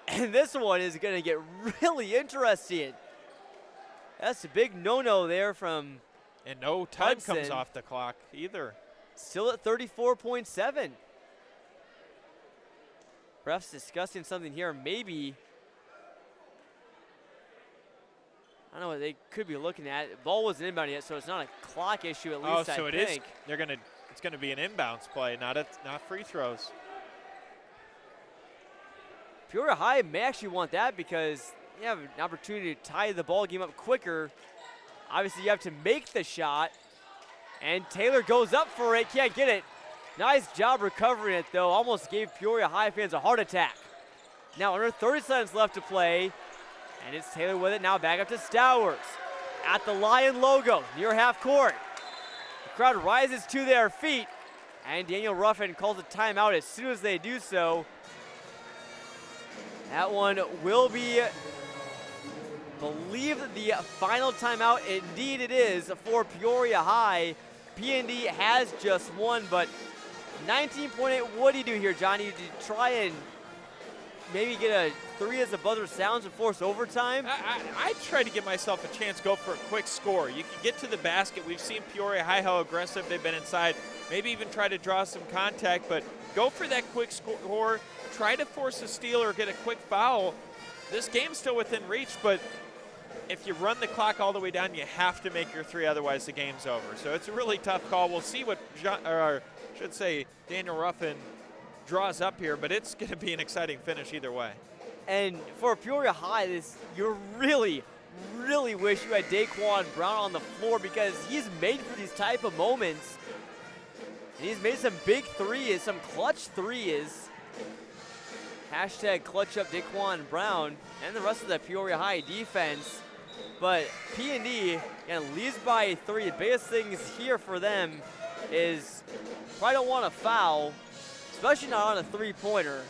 Speaker 1: And this one is going to get really interesting. That's a big no-no there from
Speaker 2: And no time
Speaker 1: Hudson.
Speaker 2: comes off the clock either.
Speaker 1: Still at 34.7. Refs discussing something here. Maybe, I don't know what they could be looking at. The ball wasn't inbound yet, so it's not a clock issue at least,
Speaker 2: so
Speaker 1: I
Speaker 2: it
Speaker 1: think.
Speaker 2: is. It's gonna be an inbounds play, not free throws.
Speaker 1: Peoria High may actually want that because you have an opportunity to tie the ball game up quicker. Obviously, you have to make the shot, and Taylor goes up for it, can't get it. Nice job recovering it, though. Almost gave Peoria High fans a heart attack. Now, under 30 seconds left to play, and it's Taylor with it now back up to Stowers. At the Lion logo, near half court. The crowd rises to their feet, and Daniel Ruffin calls a timeout as soon as they do so. That one will be, believe the final timeout. Indeed it is for Peoria High. P&D has just won, but 19.8, what do you do here, Johnny? Do you try and maybe get a 3 as the buzzer sounds and force overtime?
Speaker 2: I try to give myself a chance, go for a quick score. You can get to the basket. We've seen Peoria High, how aggressive they've been inside. Maybe even try to draw some contact, but go for that quick score. Try to force a steal or get a quick foul. This game's still within reach, but if you run the clock all the way down, you have to make your 3, otherwise the game's over. So it's a really tough call. We'll see what Daniel Ruffin draws up here, but it's going to be an exciting finish either way.
Speaker 1: And for Peoria High, you really, really wish you had Daquan Brown on the floor because he's made for these type of moments. And he's made some big threes, some clutch threes. Hashtag clutch up Daquan Brown and the rest of the Peoria High defense. But P&D leads by 3. The biggest things here for them is probably don't want to foul, especially not on a 3-pointer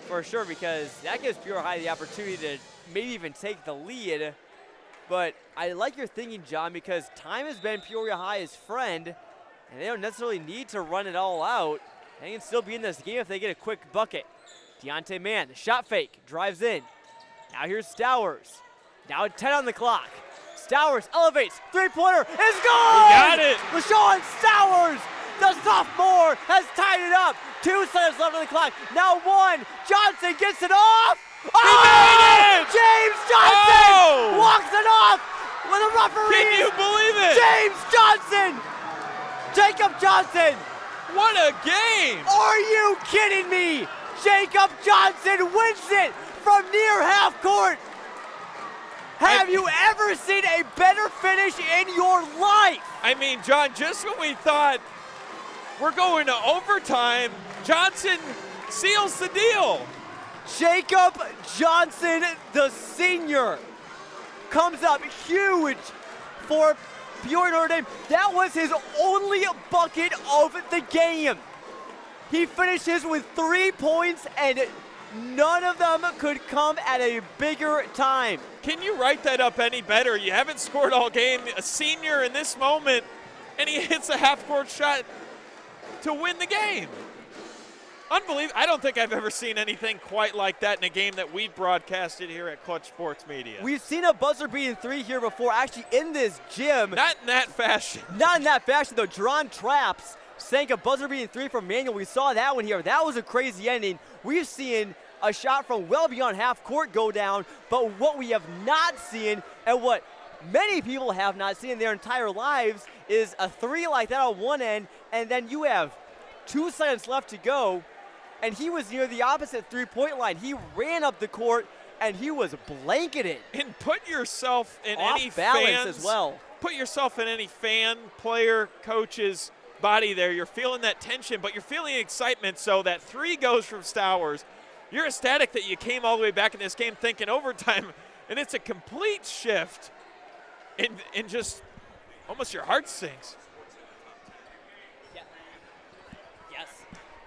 Speaker 1: for sure, because that gives Peoria High the opportunity to maybe even take the lead. But I like your thinking, John, because time has been Peoria High's friend, and they don't necessarily need to run it all out. They can still be in this game if they get a quick bucket. Deontay Mann, the shot fake, drives in. Now here's Stowers. Now 10 on the clock. Stowers elevates, three-pointer is good!
Speaker 2: He got it!
Speaker 1: LaShawn Stowers, the sophomore, has tied it up. 2 seconds left on the clock. Now 1, Johnson gets it off!
Speaker 2: He made it!
Speaker 1: James Johnson
Speaker 2: Oh!
Speaker 1: walks it off with a referee!
Speaker 2: Can you believe it?
Speaker 1: James Johnson! Jacob Johnson!
Speaker 2: What a game!
Speaker 1: Are you kidding me? Jacob Johnson wins it from near half court. Have you ever seen a better finish in your life?
Speaker 2: I mean, John, just when we thought we're going to overtime, Johnson seals the deal.
Speaker 1: Jacob Johnson, the senior, comes up huge for Peoria Notre Dame. That was his only bucket of the game. He finishes with 3 points, and none of them could come at a bigger time.
Speaker 2: Can you write that up any better? You haven't scored all game. A senior in this moment, and he hits a half-court shot to win the game. Unbelievable. I don't think I've ever seen anything quite like that in a game that we broadcasted here at Clutch Sports Media.
Speaker 1: We've seen a buzzer-beating 3 here before, actually in this gym.
Speaker 2: Not in that fashion.
Speaker 1: Not in that fashion, though. Dron Traps sank a buzzer-beating 3 from Manuel. We saw that one here. That was a crazy ending. We've seen a shot from well beyond half court go down, but what we have not seen, and what many people have not seen in their entire lives, is a 3 like that on one end, and then you have 2 seconds left to go, and he was near the opposite three-point line. He ran up the court, and he was blanketed.
Speaker 2: And put yourself in
Speaker 1: Off
Speaker 2: any
Speaker 1: balance
Speaker 2: fans,
Speaker 1: as well.
Speaker 2: Put yourself in any fan, player, coach's body there. You're feeling that tension, but you're feeling excitement, so that 3 goes from Stowers. You're ecstatic that you came all the way back in this game thinking overtime, and it's a complete shift, and just almost your heart sinks.
Speaker 1: Yeah. Yes.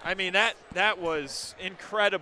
Speaker 2: I mean, that was incredible.